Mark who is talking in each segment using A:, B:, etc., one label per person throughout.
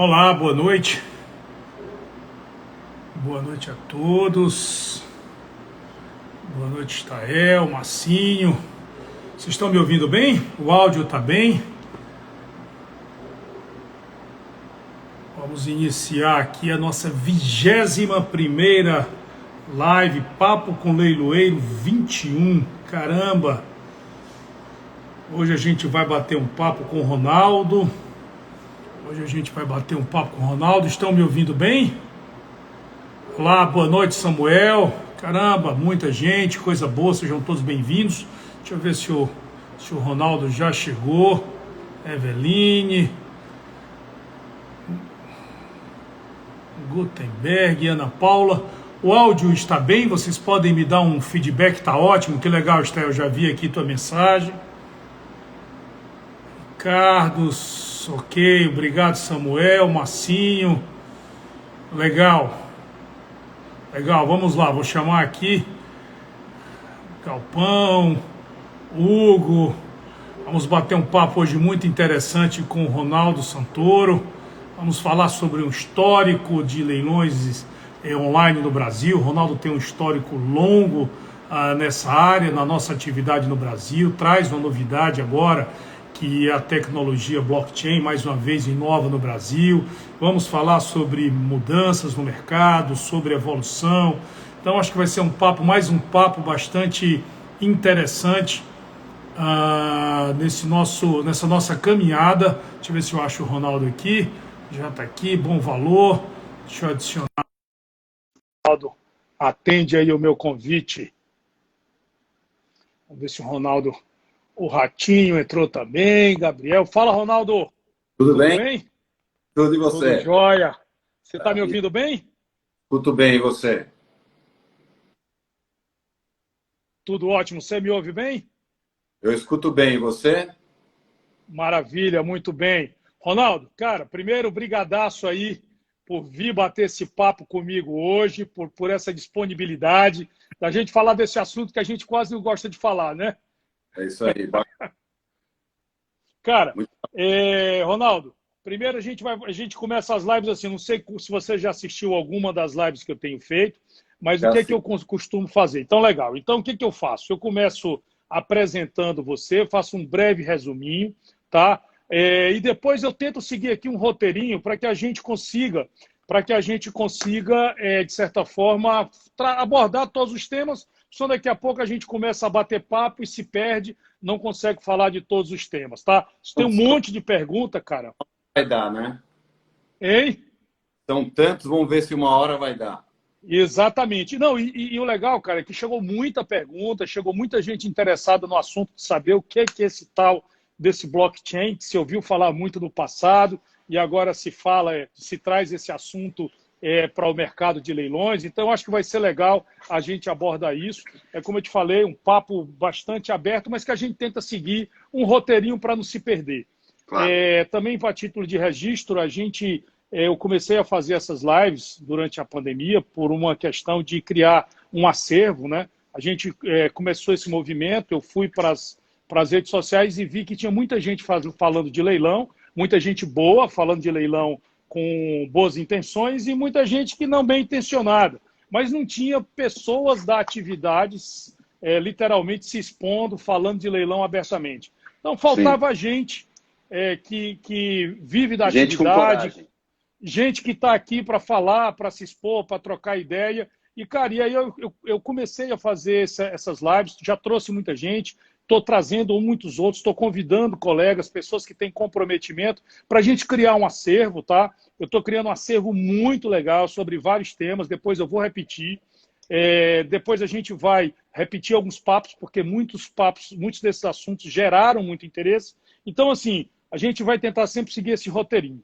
A: Olá, boa noite. Boa noite a todos. Boa noite, Tael, Massinho. Vocês estão me ouvindo bem? O áudio está bem? Vamos iniciar aqui a nossa 21ª live, Papo com Leiloeiro 21. Caramba! Hoje a gente vai bater um papo com o Ronaldo. Estão me ouvindo bem? Olá, boa noite, Samuel. Caramba, muita gente, coisa boa, sejam todos bem-vindos. Deixa eu ver se o Ronaldo já chegou. Eveline, Gutenberg, Ana Paula. O áudio está bem? Vocês podem me dar um feedback? Está ótimo, que legal, Esther, eu já vi aqui tua mensagem. Ricardo, ok, obrigado, Samuel, Massinho. Legal, vamos lá, vou chamar aqui Galpão, Hugo. Vamos bater um papo hoje muito interessante com o Ronaldo Santoro. Vamos falar sobre um histórico de leilões online no Brasil. O Ronaldo tem um histórico longo nessa área, na nossa atividade no Brasil. Traz uma novidade agora, que é a tecnologia blockchain, mais uma vez, inova no Brasil. Vamos falar sobre mudanças no mercado, sobre evolução. Então, acho que vai ser mais um papo bastante interessante nessa nossa caminhada. Deixa eu ver se eu acho o Ronaldo aqui. Já está aqui, bom valor. Deixa eu adicionar. Ronaldo, atende aí o meu convite. Vamos ver se o Ronaldo... O Ratinho entrou também, Gabriel. Fala, Ronaldo.
B: Tudo bem? Tudo e você?
A: Tudo jóia. Você está me ouvindo bem?
B: Tudo bem, e você?
A: Tudo ótimo. Você me ouve bem?
B: Eu escuto bem, e você?
A: Maravilha, muito bem. Ronaldo, cara, primeiro, brigadaço aí por vir bater esse papo comigo hoje, por essa disponibilidade, da gente falar desse assunto que a gente quase não gosta de falar, né?
B: É isso aí.
A: Cara, Ronaldo, primeiro a gente começa as lives assim, não sei se você já assistiu alguma das lives que eu tenho feito, mas o que eu costumo fazer? Então, legal. Então, o que eu faço? Eu começo apresentando você, faço um breve resuminho, tá? E depois eu tento seguir aqui um roteirinho para que a gente consiga, de certa forma, abordar todos os temas. Só daqui a pouco a gente começa a bater papo e se perde, não consegue falar de todos os temas, tá? Você tem um monte de pergunta, cara.
B: Vai dar, né?
A: Hein?
B: São tantos, vamos ver se uma hora vai dar.
A: Exatamente. Não, e o legal, cara, é que chegou muita pergunta, chegou muita gente interessada no assunto de saber o que é esse tal desse blockchain, que se ouviu falar muito no passado, e agora se traz esse assunto para o mercado de leilões. Então, acho que vai ser legal a gente abordar isso. É como eu te falei, um papo bastante aberto, mas que a gente tenta seguir um roteirinho para não se perder. Claro. Também, para título de registro, eu comecei a fazer essas lives durante a pandemia por uma questão de criar um acervo, né? A gente começou esse movimento, eu fui para as redes sociais e vi que tinha muita gente falando de leilão, muita gente boa falando de leilão com boas intenções e muita gente que não bem intencionada, mas não tinha pessoas da atividade literalmente se expondo, falando de leilão abertamente. Então faltava gente que vive da atividade, gente que está aqui para falar, para se expor, para trocar ideia. E, cara, e aí eu comecei a fazer essas lives, já trouxe muita gente, estou trazendo muitos outros, estou convidando colegas, pessoas que têm comprometimento, para a gente criar um acervo, tá? Eu estou criando um acervo muito legal sobre vários temas, depois eu vou repetir. Depois a gente vai repetir alguns papos, porque muitos desses assuntos geraram muito interesse. Então, assim, a gente vai tentar sempre seguir esse roteirinho.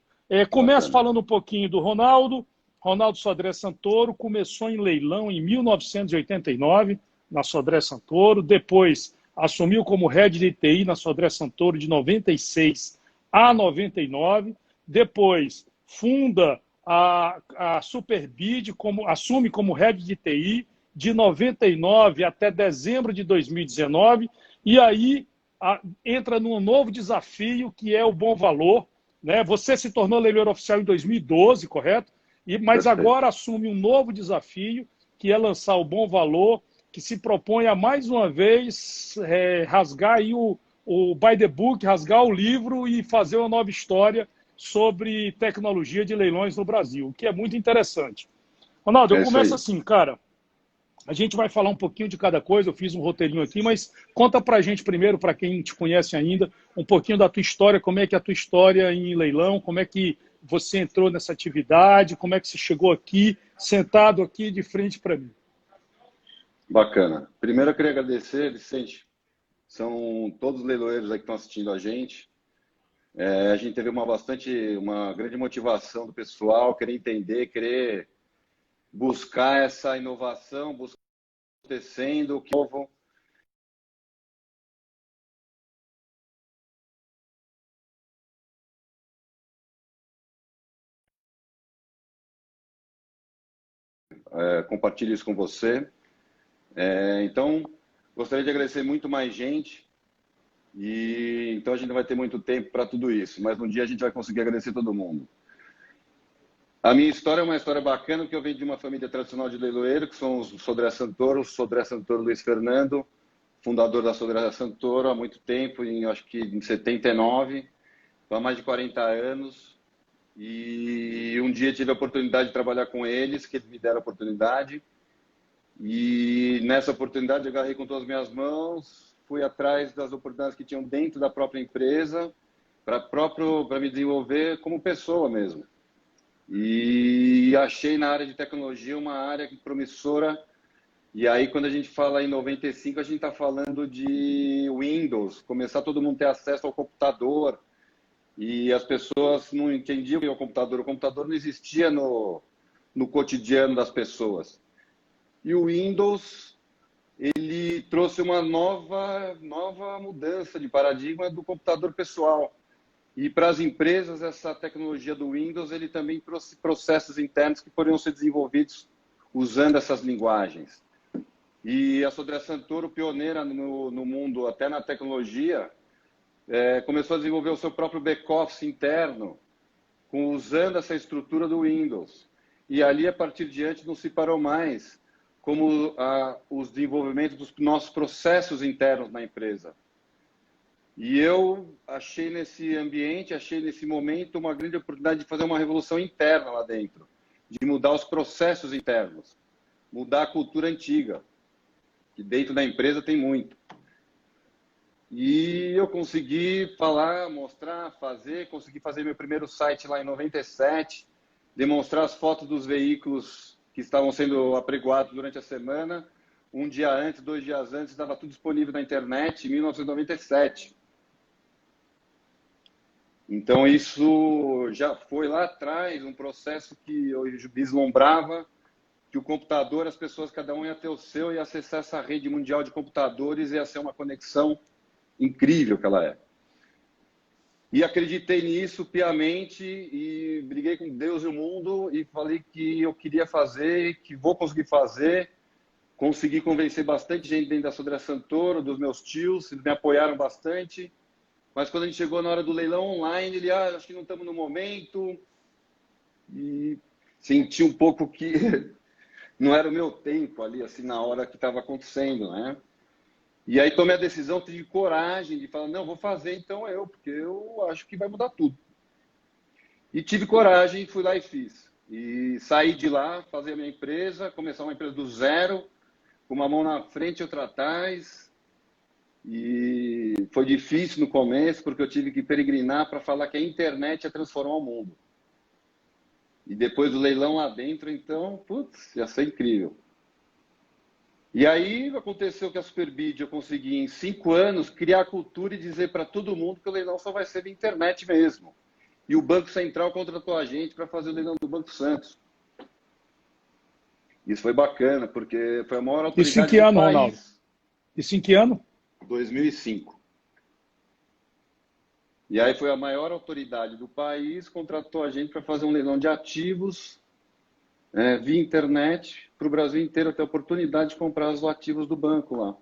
A: Começo falando um pouquinho do Ronaldo. Ronaldo Sodré Santoro começou em leilão em 1989, na Sodré Santoro. Depois assumiu como head de TI na Sodré Santoro de 96 a 99. Depois funda a Superbid, assume como head de TI de 99 até dezembro de 2019. E aí entra num novo desafio, que é o Bom Valor, né? Você se tornou leiloeiro oficial em 2012, correto? Mas
B: Perfeito.
A: agora assume um novo desafio, que é lançar o Bom Valor, que se propõe a, mais uma vez, rasgar aí o by the book, rasgar o livro e fazer uma nova história sobre tecnologia de leilões no Brasil, o que é muito interessante. Ronaldo, eu
B: É isso
A: começo
B: aí.
A: assim, cara. A gente vai falar um pouquinho de cada coisa, eu fiz um roteirinho aqui, mas conta pra gente primeiro, para quem te conhece ainda, um pouquinho da tua história, como é que é a tua história em leilão, como é que você entrou nessa atividade, como é que você chegou aqui, sentado aqui de frente para mim.
B: Bacana. Primeiro eu queria agradecer, Vicente. São todos os leiloeiros aí que estão assistindo a gente. A gente teve uma grande motivação do pessoal, querer entender, querer buscar essa inovação, buscar o que está acontecendo, o que é novo. Compartilho isso com você. Então, gostaria de agradecer muito mais gente. E então a gente não vai ter muito tempo para tudo isso, mas um dia a gente vai conseguir agradecer todo mundo. A minha história é uma história bacana, porque eu venho de uma família tradicional de leiloeiro, que são os Sodré Santoro Luiz Fernando, fundador da Sodré Santoro há muito tempo, acho que em 79, há mais de 40 anos. E um dia tive a oportunidade de trabalhar com eles, que eles me deram a oportunidade. E nessa oportunidade eu agarrei com todas as minhas mãos, fui atrás das oportunidades que tinham dentro da própria empresa, para me desenvolver como pessoa mesmo. E achei na área de tecnologia uma área promissora. E aí, quando a gente fala em 95, a gente está falando de Windows, começar todo mundo ter acesso ao computador. E as pessoas não entendiam o que é o computador. O computador não existia no cotidiano das pessoas. E o Windows, ele trouxe uma nova mudança de paradigma do computador pessoal. E para as empresas, essa tecnologia do Windows, ele também trouxe processos internos que poderiam ser desenvolvidos usando essas linguagens. E a Sodré Santoro, pioneira no mundo, até na tecnologia, começou a desenvolver o seu próprio back-office interno, usando essa estrutura do Windows. E ali, a partir de diante, não se parou mais, como os desenvolvimentos dos nossos processos internos na empresa. E eu achei nesse ambiente, achei nesse momento uma grande oportunidade de fazer uma revolução interna lá dentro, de mudar os processos internos, mudar a cultura antiga, que dentro da empresa tem muito. E eu consegui falar, mostrar, consegui fazer meu primeiro site lá em 97, demonstrar as fotos dos veículos que estavam sendo apregoados durante a semana. Um dia antes, 2 dias antes, estava tudo disponível na internet, em 1997. Então, isso já foi lá atrás, um processo que eu vislumbrava, que o computador, as pessoas, cada um ia ter o seu, ia acessar essa rede mundial de computadores, ia ser uma conexão incrível que ela é. E acreditei nisso piamente e briguei com Deus e o mundo e falei que eu queria fazer, que vou conseguir fazer. Consegui convencer bastante gente dentro da Sodré Santoro, dos meus tios, eles me apoiaram bastante. Mas quando a gente chegou na hora do leilão online, ele, acho que não estamos no momento. E senti um pouco que não era o meu tempo ali, assim, na hora que estava acontecendo, né? E aí tomei a decisão, tive coragem de falar, não, vou fazer então porque eu acho que vai mudar tudo. E tive coragem, fui lá e fiz. E saí de lá, fazer a minha empresa, começar uma empresa do zero, com uma mão na frente e outra atrás. E foi difícil no começo, porque eu tive que peregrinar para falar que a internet ia transformar o mundo. E depois do leilão lá dentro, então, putz, ia ser incrível. E aí aconteceu que a Superbid eu consegui, em 5 anos, criar a cultura e dizer para todo mundo que o leilão só vai ser de internet mesmo. E o Banco Central contratou a gente para fazer o leilão do Banco Santos. Isso foi bacana, porque foi a maior autoridade
A: Isso em que
B: do
A: ano,
B: país.
A: Ronaldo? Isso em que ano?
B: 2005. E aí foi a maior autoridade do país, contratou a gente para fazer um leilão de ativos via internet para o Brasil inteiro, ter a oportunidade de comprar os ativos do banco lá.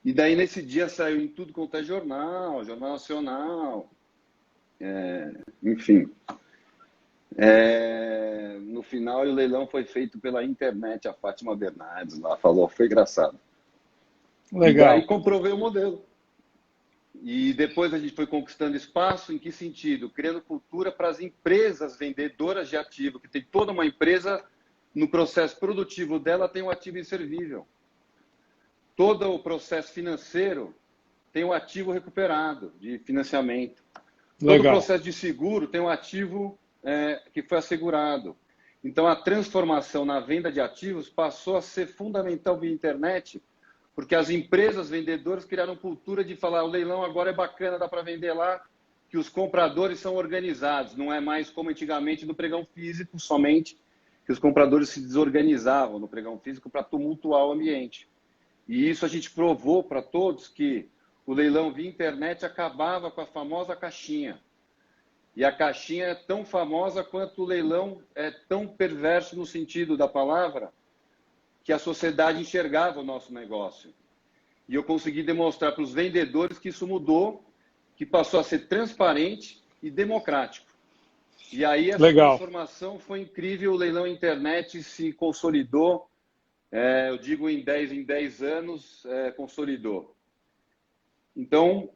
B: E daí nesse dia saiu em tudo quanto é jornal, Jornal Nacional. enfim. No final, o leilão foi feito pela internet, a Fátima Bernardes lá falou, foi engraçado.
A: Legal.
B: E daí comprovei o modelo. E depois a gente foi conquistando espaço, em que sentido? Criando cultura para as empresas vendedoras de ativo, que tem toda uma empresa, no processo produtivo dela tem um ativo inservível. Todo o processo financeiro tem um ativo recuperado de financiamento. Todo o processo de seguro tem um ativo que foi assegurado. Então, a transformação na venda de ativos passou a ser fundamental via internet, porque as empresas vendedoras criaram cultura de falar, o leilão agora é bacana, dá para vender lá, que os compradores são organizados, não é mais como antigamente no pregão físico somente, que os compradores se desorganizavam no pregão físico para tumultuar o ambiente. E isso a gente provou para todos que o leilão via internet acabava com a famosa caixinha. E a caixinha é tão famosa quanto o leilão é tão perverso no sentido da palavra, que a sociedade enxergava o nosso negócio. E eu consegui demonstrar para os vendedores que isso mudou, que passou a ser transparente e democrático. E aí essa transformação foi incrível, o leilão internet se consolidou, eu digo em 10 anos, consolidou. Então,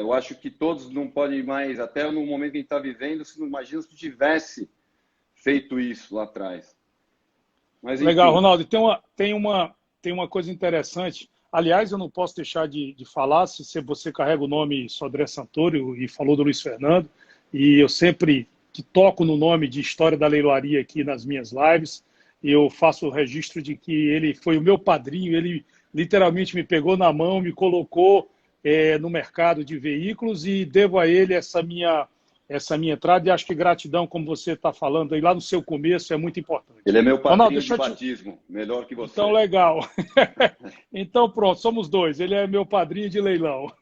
B: eu acho que todos não podem mais, até no momento que a gente está vivendo, se não imagina se tivesse feito isso lá atrás. Mas,
A: legal, Ronaldo. Tem uma coisa interessante. Aliás, eu não posso deixar de falar, se você carrega o nome Sodré Santoro e falou do Luiz Fernando, e eu sempre que toco no nome de História da Leiloaria aqui nas minhas lives, eu faço o registro de que ele foi o meu padrinho, ele literalmente me pegou na mão, me colocou no mercado de veículos e devo a ele essa minha entrada e acho que gratidão, como você está falando aí lá no seu começo, é muito importante.
B: Ele é meu padrinho de batismo, melhor que você.
A: Então, legal. Então, pronto, somos dois. Ele é meu padrinho de leilão.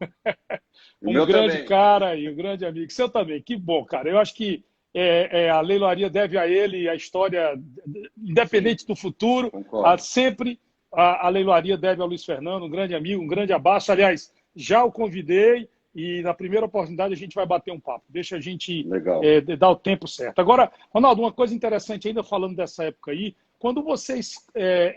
A: Um grande
B: também.
A: Cara e um grande amigo. Seu também, que bom, cara. Eu acho que a leiloaria deve a ele, a história, independente do futuro, sempre a leiloaria deve ao Luiz Fernando, um grande amigo, um grande abraço. Aliás, já o convidei e na primeira oportunidade a gente vai bater um papo. Deixa a gente dar o tempo certo. Agora, Ronaldo, uma coisa interessante ainda falando dessa época aí, quando vocês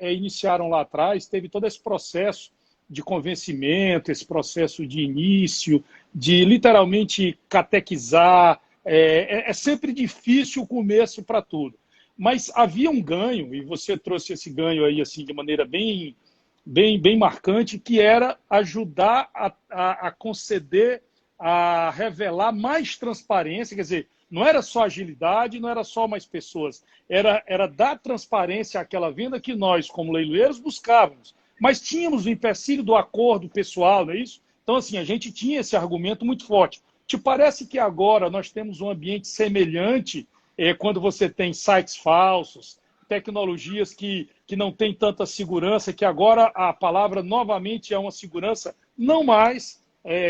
A: iniciaram lá atrás, teve todo esse processo de convencimento, esse processo de início, de literalmente catequizar. É sempre difícil o começo para tudo. Mas havia um ganho, e você trouxe esse ganho aí assim, de maneira bem marcante, que era ajudar a conceder, a revelar mais transparência, quer dizer, não era só agilidade, não era só mais pessoas, era dar transparência àquela venda que nós, como leiloeiros, buscávamos. Mas tínhamos o empecilho do acordo pessoal, não é isso? Então, assim, a gente tinha esse argumento muito forte. Te parece que agora nós temos um ambiente semelhante quando você tem sites falsos, tecnologias que não têm tanta segurança, que agora a palavra novamente é uma segurança, não mais,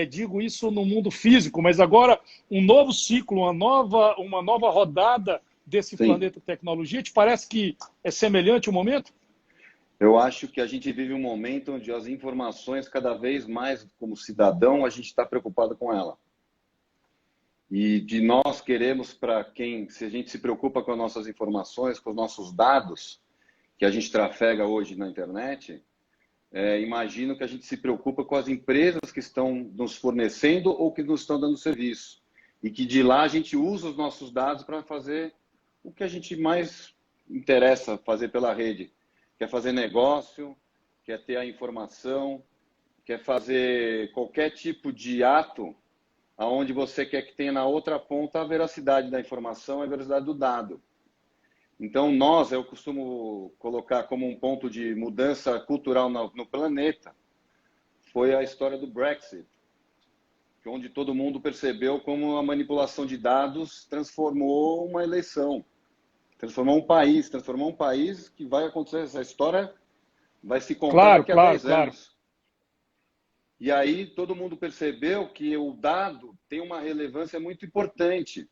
A: digo isso no mundo físico, mas agora um novo ciclo, uma nova rodada desse planeta tecnologia. Te parece que é semelhante o momento?
B: Eu acho que a gente vive um momento onde as informações, cada vez mais, como cidadão, a gente está preocupado com ela. E de nós queremos para quem, se a gente se preocupa com as nossas informações, com os nossos dados, que a gente trafega hoje na internet, imagino que a gente se preocupa com as empresas que estão nos fornecendo ou que nos estão dando serviço. E que de lá a gente usa os nossos dados para fazer o que a gente mais interessa fazer pela rede. Quer fazer negócio, quer ter a informação, quer fazer qualquer tipo de ato onde você quer que tenha na outra ponta a veracidade da informação, a veracidade do dado. Então, eu costumo colocar como um ponto de mudança cultural no planeta, foi a história do Brexit, onde todo mundo percebeu como a manipulação de dados transformou uma eleição, transformou um país que vai acontecer, essa história vai se contar daqui a 10 anos. E aí todo mundo percebeu que o dado tem uma relevância muito importante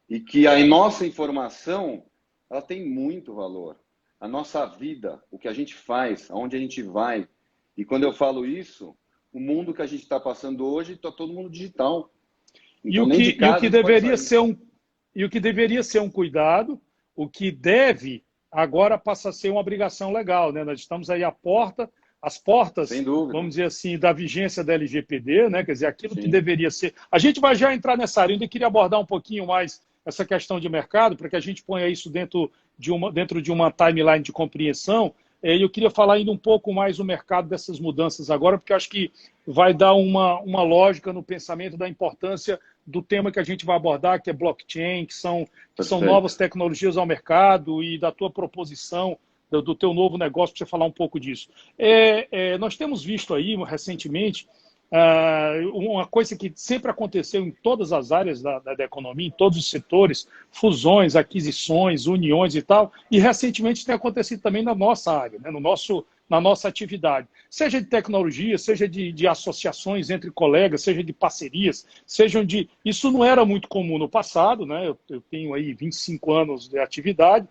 B: e que a nossa informação ela tem muito valor. A nossa vida, o que a gente faz, aonde a gente vai. E quando eu falo isso, o mundo que a gente está passando hoje está todo mundo digital.
A: E
B: Então, nem de
A: e o
B: casa
A: que
B: a gente pode
A: deveria
B: sair.
A: ser e o que deveria ser um cuidado, o que deve, agora passa a ser uma obrigação legal, né? Nós estamos aí à porta, as
B: Sem
A: portas,
B: dúvida.
A: vamos dizer assim, da vigência da LGPD, né? Quer dizer, aquilo que
B: Sim,
A: deveria ser. A gente vai já entrar nessa área, eu ainda queria abordar um pouquinho mais essa questão de mercado, para que a gente ponha isso dentro de uma timeline de compreensão. E eu queria falar ainda um pouco mais do mercado dessas mudanças agora, porque eu acho que vai dar uma lógica no pensamento da importância do tema que a gente vai abordar, que é blockchain, que são novas
B: perfeito.
A: tecnologias ao mercado e da tua proposição, do teu novo negócio, para você falar um pouco disso. Nós temos visto aí, recentemente, uma coisa que sempre aconteceu em todas as áreas da economia, em todos os setores, fusões, aquisições, uniões e tal, e recentemente tem acontecido também na nossa área, né, na nossa atividade, seja de tecnologia, seja de associações entre colegas, seja de parcerias, sejam de... Isso não era muito comum no passado, né? Eu tenho aí 25 anos de atividade,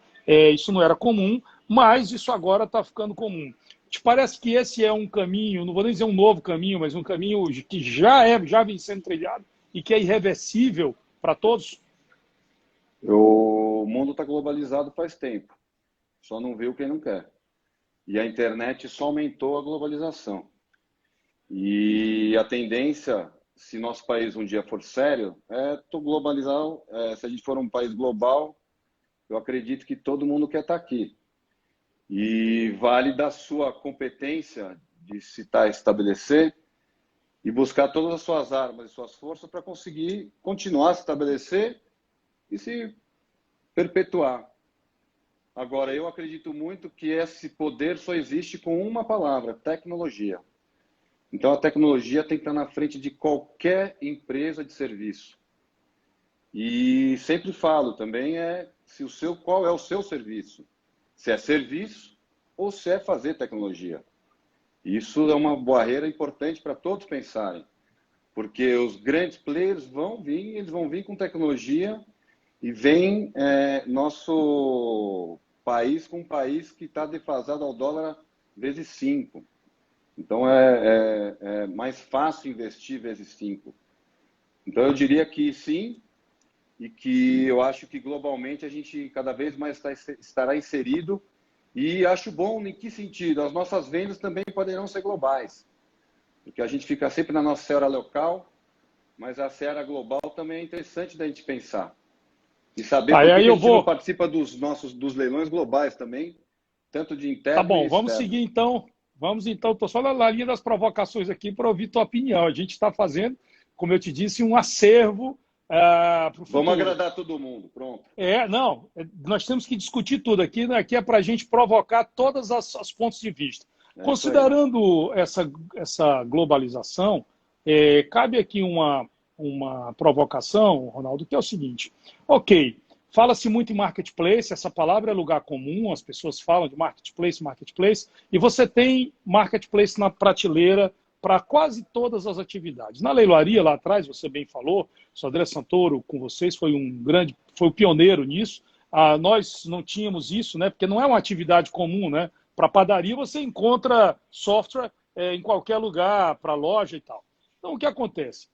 A: isso não era comum, mas isso agora está ficando comum. Te parece que esse é um caminho, não vou nem dizer um novo caminho, mas um caminho que já vem sendo trilhado e que é irreversível para todos?
B: O mundo está globalizado faz tempo, só não viu quem não quer. E a internet só aumentou a globalização. E a tendência, se nosso país um dia for sério, é globalizar. Se a gente for um país global, eu acredito que todo mundo quer estar aqui. E vale da sua competência de se estabelecer e buscar todas as suas armas e suas forças para conseguir continuar a se estabelecer e se perpetuar. Agora, eu acredito muito que esse poder só existe com uma palavra: tecnologia. Então, a tecnologia tem que estar na frente de qualquer empresa de serviço. E sempre falo também qual é o seu serviço. Se é serviço ou se é fazer tecnologia. Isso é uma barreira importante para todos pensarem. Porque os grandes players eles vão vir com tecnologia e vem nosso país com um país que está defasado ao dólar vezes 5. Então, é mais fácil investir vezes 5. Então, eu diria que sim, e que eu acho que globalmente a gente cada vez mais estará inserido. E acho bom em que sentido? As nossas vendas também poderão ser globais, porque a gente fica sempre na nossa seara local, mas a seara global também é interessante da gente pensar. E saber por que
A: Aí
B: a
A: eu
B: gente não
A: vou.
B: participa dos leilões globais também, tanto de
A: Tá
B: interno e
A: bom, vamos
B: externo.
A: seguir então. Vamos então, estou só na linha das provocações aqui para ouvir tua opinião. A gente está fazendo, como eu te disse, um acervo para o
B: Vamos
A: futuro.
B: agradar todo mundo, pronto.
A: Não, nós temos que discutir tudo aqui, né? Aqui é para a gente provocar todas as pontos de vista.
B: É isso aí.
A: Considerando essa globalização, cabe aqui uma provocação, Ronaldo, que é o seguinte: ok, fala-se muito em marketplace, essa palavra é lugar comum, as pessoas falam de marketplace, e você tem marketplace na prateleira para quase todas as atividades. Na leiloaria, lá atrás, você bem falou, o Sodré Santoro com vocês foi foi o pioneiro nisso. Nós não tínhamos isso, né? Porque não é uma atividade comum, né? Para padaria você encontra software em qualquer lugar, para loja e tal. Então, o que acontece?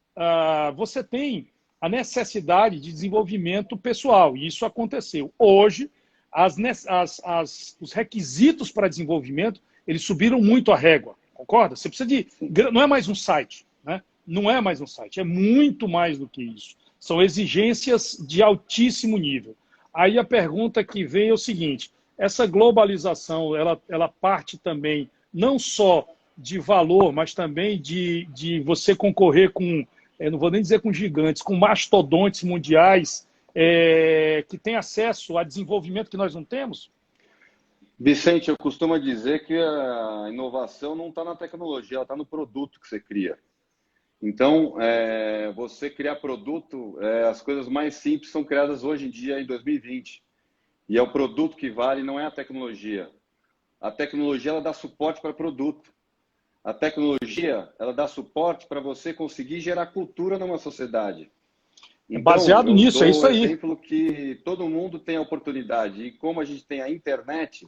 A: Você tem a necessidade de desenvolvimento pessoal, e isso aconteceu. Hoje, os requisitos para desenvolvimento, eles subiram muito a régua, concorda? Você precisa de... Não é mais um site, né? Não é mais um site, é muito mais do que isso. São exigências de altíssimo nível. Aí a pergunta que vem é o seguinte: essa globalização, ela parte também não só de valor, mas também de você concorrer com, não vou nem dizer com gigantes, com mastodontes mundiais que têm acesso a desenvolvimento que nós não temos?
B: Vicente, eu costumo dizer que a inovação não está na tecnologia, ela está no produto que você cria. Então, você criar produto, as coisas mais simples são criadas hoje em dia, em 2020. E é o produto que vale, não é a tecnologia. A tecnologia, ela dá suporte para produto. A tecnologia, ela dá suporte para você conseguir gerar cultura numa sociedade. Então,
A: Baseado
B: eu
A: nisso, é
B: dou
A: isso
B: o
A: aí.
B: exemplo que todo mundo tem a oportunidade. E como a gente tem a internet,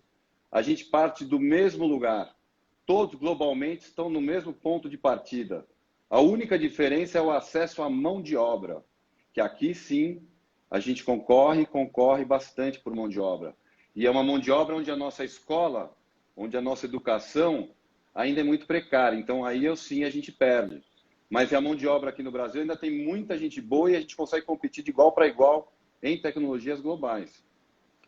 B: a gente parte do mesmo lugar. Todos globalmente estão no mesmo ponto de partida. A única diferença é o acesso à mão de obra. que aqui sim a gente concorre bastante por mão de obra. E é uma mão de obra onde a nossa escola, onde a nossa educação ainda é muito precária. Então aí sim a gente perde. Mas a mão de obra aqui no Brasil ainda tem muita gente boa e a gente consegue competir de igual para igual em tecnologias globais.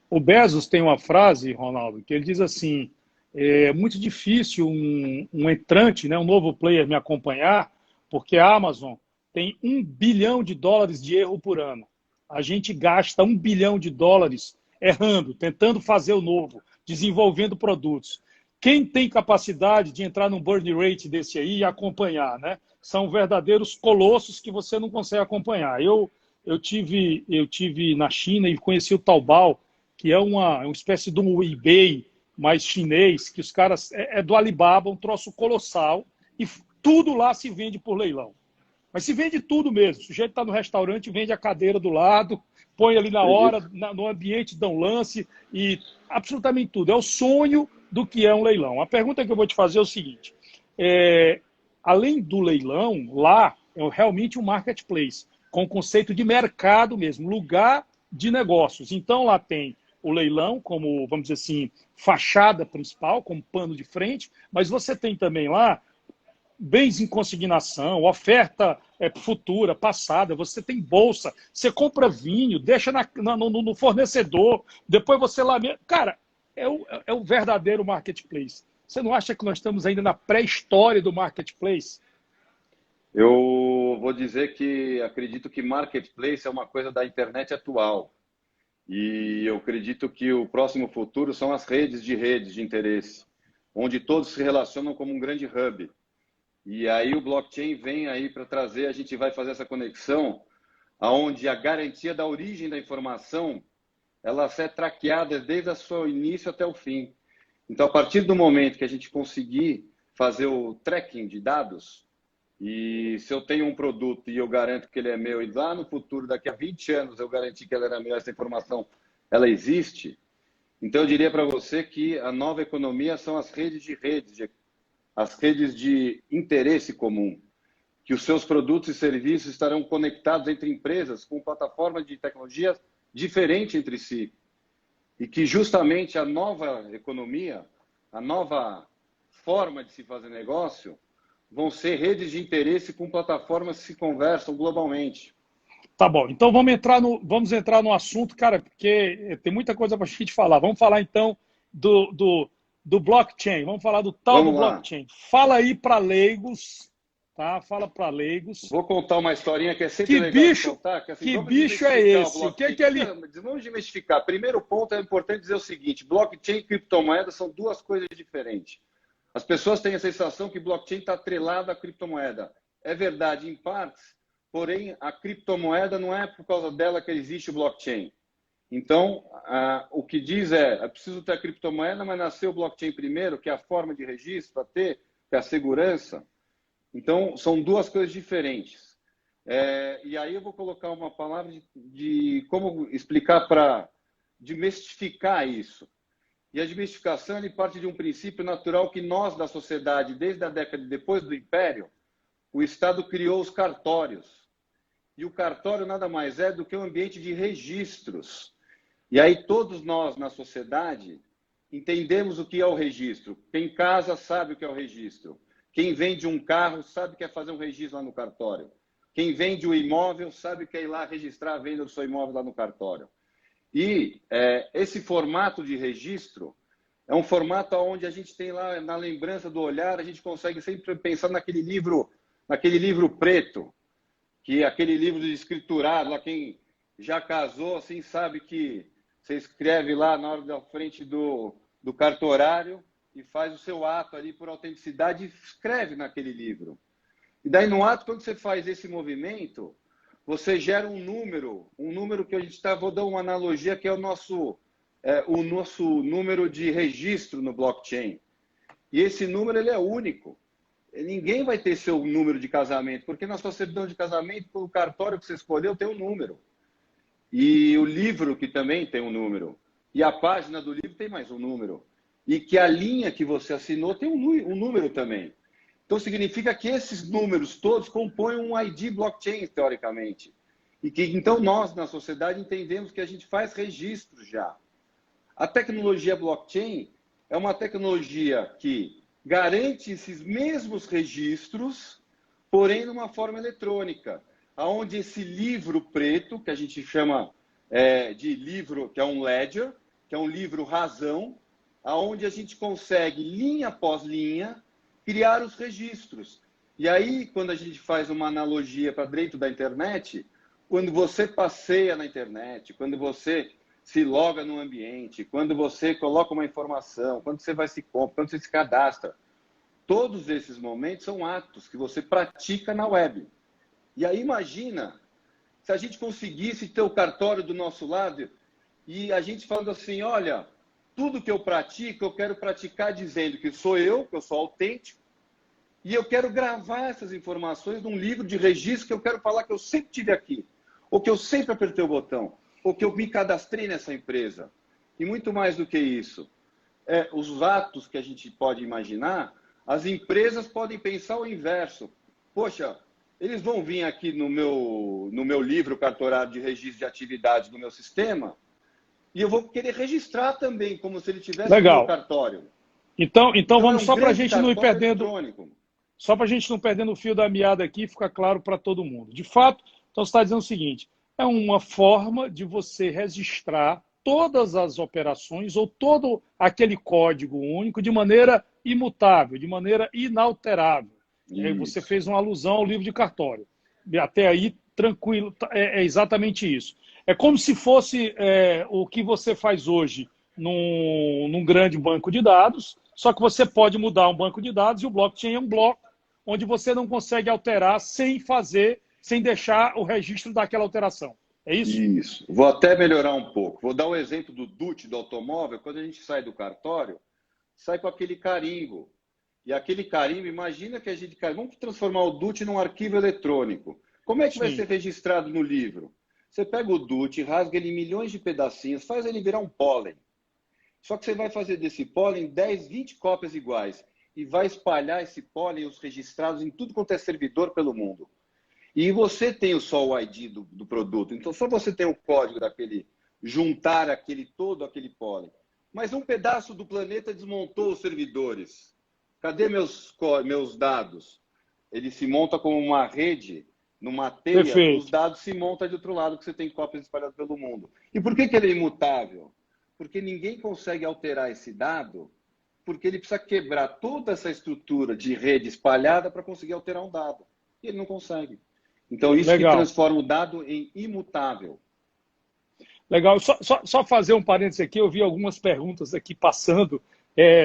A: O Bezos tem uma frase, Ronaldo, que ele diz assim: é muito difícil um entrante, né, um novo player me acompanhar, porque a Amazon tem US$ 1 bilhão de erro por ano. A gente gasta US$ 1 bilhão errando, tentando fazer o novo, desenvolvendo produtos. Quem tem capacidade de entrar num burn rate desse aí e acompanhar, né? São verdadeiros colossos que você não consegue acompanhar. Eu tive na China e conheci o Taobao, que é uma espécie de um eBay mais chinês, que os caras é do Alibaba, um troço colossal, e tudo lá se vende por leilão. Mas se vende tudo mesmo. O sujeito está no restaurante, vende a cadeira do lado, põe ali na hora, no ambiente, dá um lance, e absolutamente tudo. É o sonho do que é um leilão. A pergunta que eu vou te fazer é o seguinte: além do leilão, lá é realmente um marketplace, com o conceito de mercado mesmo, lugar de negócios. Então lá tem o leilão como, vamos dizer assim, fachada principal, como pano de frente, mas você tem também lá bens em consignação, oferta futura, passada, você tem bolsa, você compra vinho, deixa no fornecedor, depois você lá mesmo. Cara, é o verdadeiro marketplace. Você não acha que nós estamos ainda na pré-história do marketplace?
B: Eu vou dizer que acredito que marketplace é uma coisa da internet atual. E eu acredito que o próximo futuro são as redes de interesse, onde todos se relacionam como um grande hub. E aí o blockchain vem aí para trazer, a gente vai fazer essa conexão, aonde a garantia da origem da informação, ela é traqueada desde o seu início até o fim. Então, a partir do momento que a gente conseguir fazer o tracking de dados, e se eu tenho um produto e eu garanto que ele é meu, e lá no futuro, daqui a 20 anos, eu garanti que ela era meu, essa informação, ela existe, então eu diria para você que a nova economia são as redes, as redes de interesse comum, que os seus produtos e serviços estarão conectados entre empresas com plataformas de tecnologia diferentes entre si. E que justamente a nova economia, a nova forma de se fazer negócio, vão ser redes de interesse com plataformas que se conversam globalmente.
A: Tá bom, então vamos entrar no assunto, cara, porque tem muita coisa para a gente falar. Vamos falar então do blockchain, vamos falar do tal do blockchain. Fala aí para leigos, tá? Fala para leigos.
B: Vou contar uma historinha que é sempre legal de contar.
A: Que bicho é esse? O que é que ele...
B: Vamos desmistificar. Primeiro ponto, é importante dizer o seguinte: blockchain e criptomoeda são duas coisas diferentes. As pessoas têm a sensação que blockchain está atrelado à criptomoeda. É verdade em partes, porém a criptomoeda não é por causa dela que existe o blockchain. Então, o que diz é preciso ter a criptomoeda, mas nasceu o blockchain primeiro, que é a forma de registro para ter, que é a segurança. Então, são duas coisas diferentes. E aí eu vou colocar uma palavra de como explicar para desmistificar isso. E a desmistificação ele parte de um princípio natural que nós, da sociedade, desde a década depois do Império, o Estado criou os cartórios. E o cartório nada mais é do que um ambiente de registros. E aí todos nós, na sociedade, entendemos o que é o registro. Quem casa sabe o que é o registro. Quem vende um carro sabe que é fazer um registro lá no cartório. Quem vende o imóvel sabe que é ir lá registrar a venda do seu imóvel lá no cartório. E esse formato de registro é um formato onde a gente tem lá, na lembrança do olhar, a gente consegue sempre pensar naquele livro preto, que é aquele livro de escriturado, lá quem já casou, assim, sabe que você escreve lá na hora da frente do cartorário e faz o seu ato ali por autenticidade e escreve naquele livro. E daí no ato, quando você faz esse movimento, você gera um número que a gente vou dar uma analogia, que é o nosso número de registro no blockchain. E esse número ele é único. Ninguém vai ter seu número de casamento, porque na sua certidão de casamento, o cartório que você escolheu tem um número. E o livro, que também tem um número. E a página do livro tem mais um número. E que a linha que você assinou tem um número também. Então, significa que esses números todos compõem um ID blockchain, teoricamente. E que então nós, na sociedade, entendemos que a gente faz registro já. A tecnologia blockchain é uma tecnologia que garante esses mesmos registros, porém numa forma eletrônica, aonde esse livro preto, que a gente chama de livro, que é um ledger, que é um livro razão, aonde a gente consegue, linha após linha, criar os registros. E aí, quando a gente faz uma analogia para dentro da internet, quando você passeia na internet, quando você se loga no ambiente, quando você coloca uma informação, quando você vai se compra, quando você se cadastra, todos esses momentos são atos que você pratica na web. E aí imagina se a gente conseguisse ter o cartório do nosso lado e a gente falando assim, olha, tudo que eu pratico, eu quero praticar dizendo que sou eu, que eu sou autêntico, e eu quero gravar essas informações num livro de registro que eu quero falar que eu sempre tive aqui, ou que eu sempre apertei o botão, ou que eu me cadastrei nessa empresa. E muito mais do que isso, os atos que a gente pode imaginar, as empresas podem pensar o inverso. Poxa, eles vão vir aqui no meu livro cartorário de registro de atividades do meu sistema e eu vou querer registrar também, como se ele tivesse no meu cartório.
A: Então vamos
B: é um
A: só para a gente não ir
B: cartório
A: perdendo,
B: eletrônico.
A: só para a gente não perdendo o fio da meada aqui, fica claro para todo mundo. De fato, então você está dizendo o seguinte, é uma forma de você registrar todas as operações ou todo aquele código único de maneira imutável, de maneira inalterável. Você fez uma alusão ao livro de cartório. Até aí, tranquilo, é exatamente isso. É como se fosse o que você faz hoje num grande banco de dados, só que você pode mudar um banco de dados e o blockchain é um bloco onde você não consegue alterar sem deixar o registro daquela alteração. É isso?
B: Isso. Vou até melhorar um pouco. Vou dar um exemplo do DUT do automóvel. Quando a gente sai do cartório, sai com aquele carimbo. E aquele carimbo, imagina que a gente... Vamos transformar o DUT num arquivo eletrônico. Como é que vai ser registrado no livro? Você pega o DUT, rasga ele em milhões de pedacinhos, faz ele virar um pólen. Só que você vai fazer desse pólen 10, 20 cópias iguais. E vai espalhar esse pólen, os registrados, em tudo quanto é servidor pelo mundo. E você tem só o ID do produto. Então, só você tem o código daquele, juntar todo aquele pólen. Mas um pedaço do planeta desmontou os servidores. Cadê meus dados? Ele se monta como uma rede, numa teia,
A: Perfeito.
B: os dados se montam de outro lado, que você tem cópias espalhadas pelo mundo. E por que ele é imutável? Porque ninguém consegue alterar esse dado, porque ele precisa quebrar toda essa estrutura de rede espalhada para conseguir alterar um dado. E ele não consegue. Então, isso que transforma o dado em imutável.
A: Legal. Só fazer um parênteses aqui, eu vi algumas perguntas aqui passando,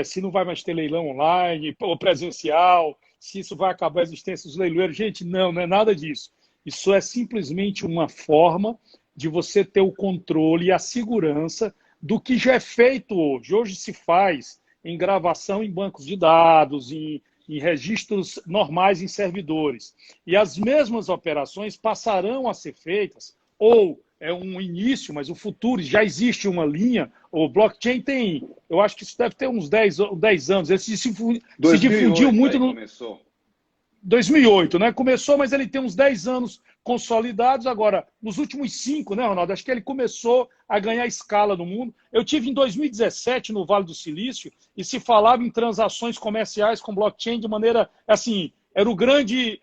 A: se não vai mais ter leilão online ou presencial, se isso vai acabar a existência dos leiloeiros. Gente, não é nada disso. Isso é simplesmente uma forma de você ter o controle e a segurança do que já é feito hoje. Hoje se faz em gravação em bancos de dados, em registros normais em servidores. E as mesmas operações passarão a ser feitas, ou é um início, mas o futuro, já existe uma linha, o blockchain tem, eu acho que isso deve ter uns 10 anos, ele se difundiu muito no...
B: Começou.
A: 2008, né? Começou, mas ele tem uns 10 anos consolidados. Agora, nos últimos 5, né, Ronaldo? Acho que ele começou a ganhar escala no mundo. Eu tive em 2017 no Vale do Silício e se falava em transações comerciais com blockchain de maneira, assim, era a grande,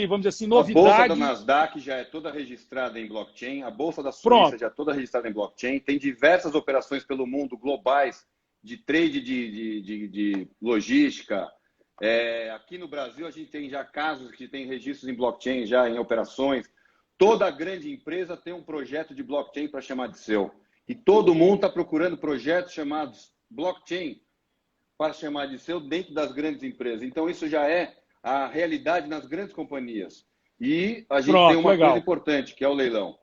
A: vamos dizer assim, novidade.
B: A bolsa da Nasdaq já é toda registrada em blockchain, a bolsa da Suíça já é toda registrada em blockchain, tem diversas operações pelo mundo globais de trade de logística. Aqui no Brasil, a gente tem já casos que tem registros em blockchain, já em operações. Toda grande empresa tem um projeto de blockchain para chamar de seu. E todo mundo está procurando projetos chamados blockchain para chamar de seu dentro das grandes empresas. Então, isso já é a realidade nas grandes companhias. E a gente tem uma coisa importante, que é o leilão.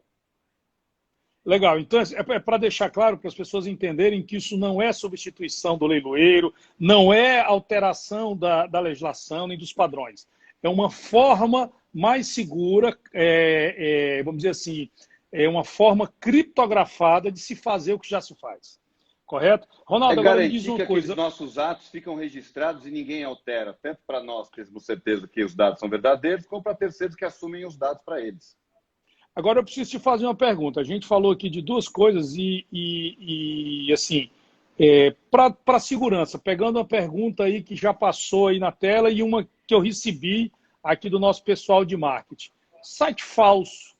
A: Legal, então é para deixar claro para as pessoas entenderem que isso não é substituição do leiloeiro, não é alteração da legislação nem dos padrões. É uma forma mais segura, vamos dizer assim, é uma forma criptografada de se fazer o que já se faz. Correto? Ronaldo, agora me diz uma coisa.
B: Os nossos atos ficam registrados e ninguém altera, tanto para nós que temos certeza que os dados são verdadeiros, como para terceiros que assumem os dados para eles.
A: Agora eu preciso te fazer uma pergunta. A gente falou aqui de duas coisas assim, para segurança, pegando uma pergunta aí que já passou aí na tela e uma que eu recebi aqui do nosso pessoal de marketing. Site falso,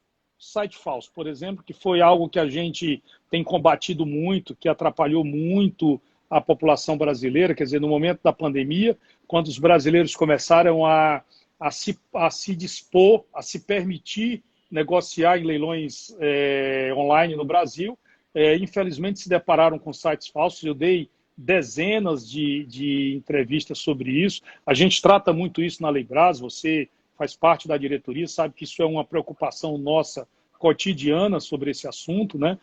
A: por exemplo, que foi algo que a gente tem combatido muito, que atrapalhou muito a população brasileira, quer dizer, no momento da pandemia, quando os brasileiros começaram a se dispor, a se permitir negociar em leilões online no Brasil, infelizmente se depararam com sites falsos. Eu dei dezenas de entrevistas sobre isso. A gente trata muito isso na Leibras, você faz parte da diretoria, sabe que isso é uma preocupação nossa cotidiana sobre esse assunto, né?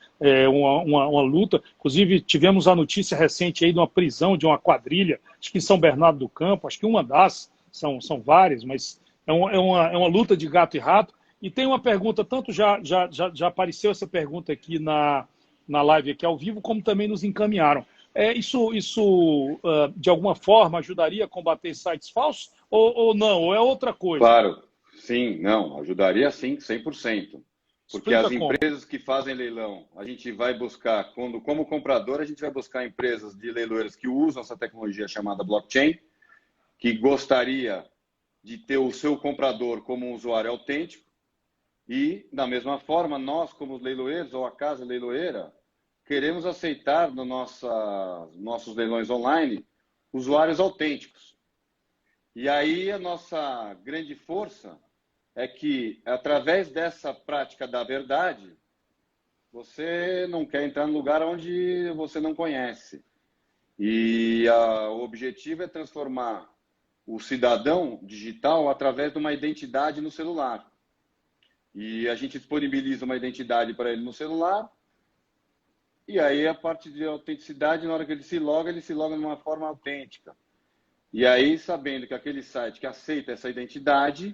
A: Uma luta. Inclusive, tivemos a notícia recente aí de uma prisão de uma quadrilha, acho que em São Bernardo do Campo, acho que uma das, são várias, mas é uma luta de gato e rato. E tem uma pergunta, tanto já apareceu essa pergunta aqui na live aqui ao vivo, como também nos encaminharam. Isso de alguma forma, ajudaria a combater sites falsos? Ou não? Ou é outra coisa?
B: Claro, sim, não, ajudaria sim, 100%. Porque
A: Explica
B: as empresas que fazem leilão, a gente vai buscar, como comprador, a gente vai buscar empresas de leiloeiros que usam essa tecnologia chamada blockchain, que gostaria de ter o seu comprador como um usuário autêntico, e, da mesma forma, nós, como leiloeiros ou a casa leiloeira, queremos aceitar nos nossos leilões online usuários autênticos. E aí a nossa grande força é que, através dessa prática da verdade, você não quer entrar num lugar onde você não conhece. E o objetivo é transformar o cidadão digital através de uma identidade no celular. E a gente disponibiliza uma identidade para ele no celular, e aí a parte de autenticidade, na hora que ele se loga de uma forma autêntica. E aí, sabendo que aquele site que aceita essa identidade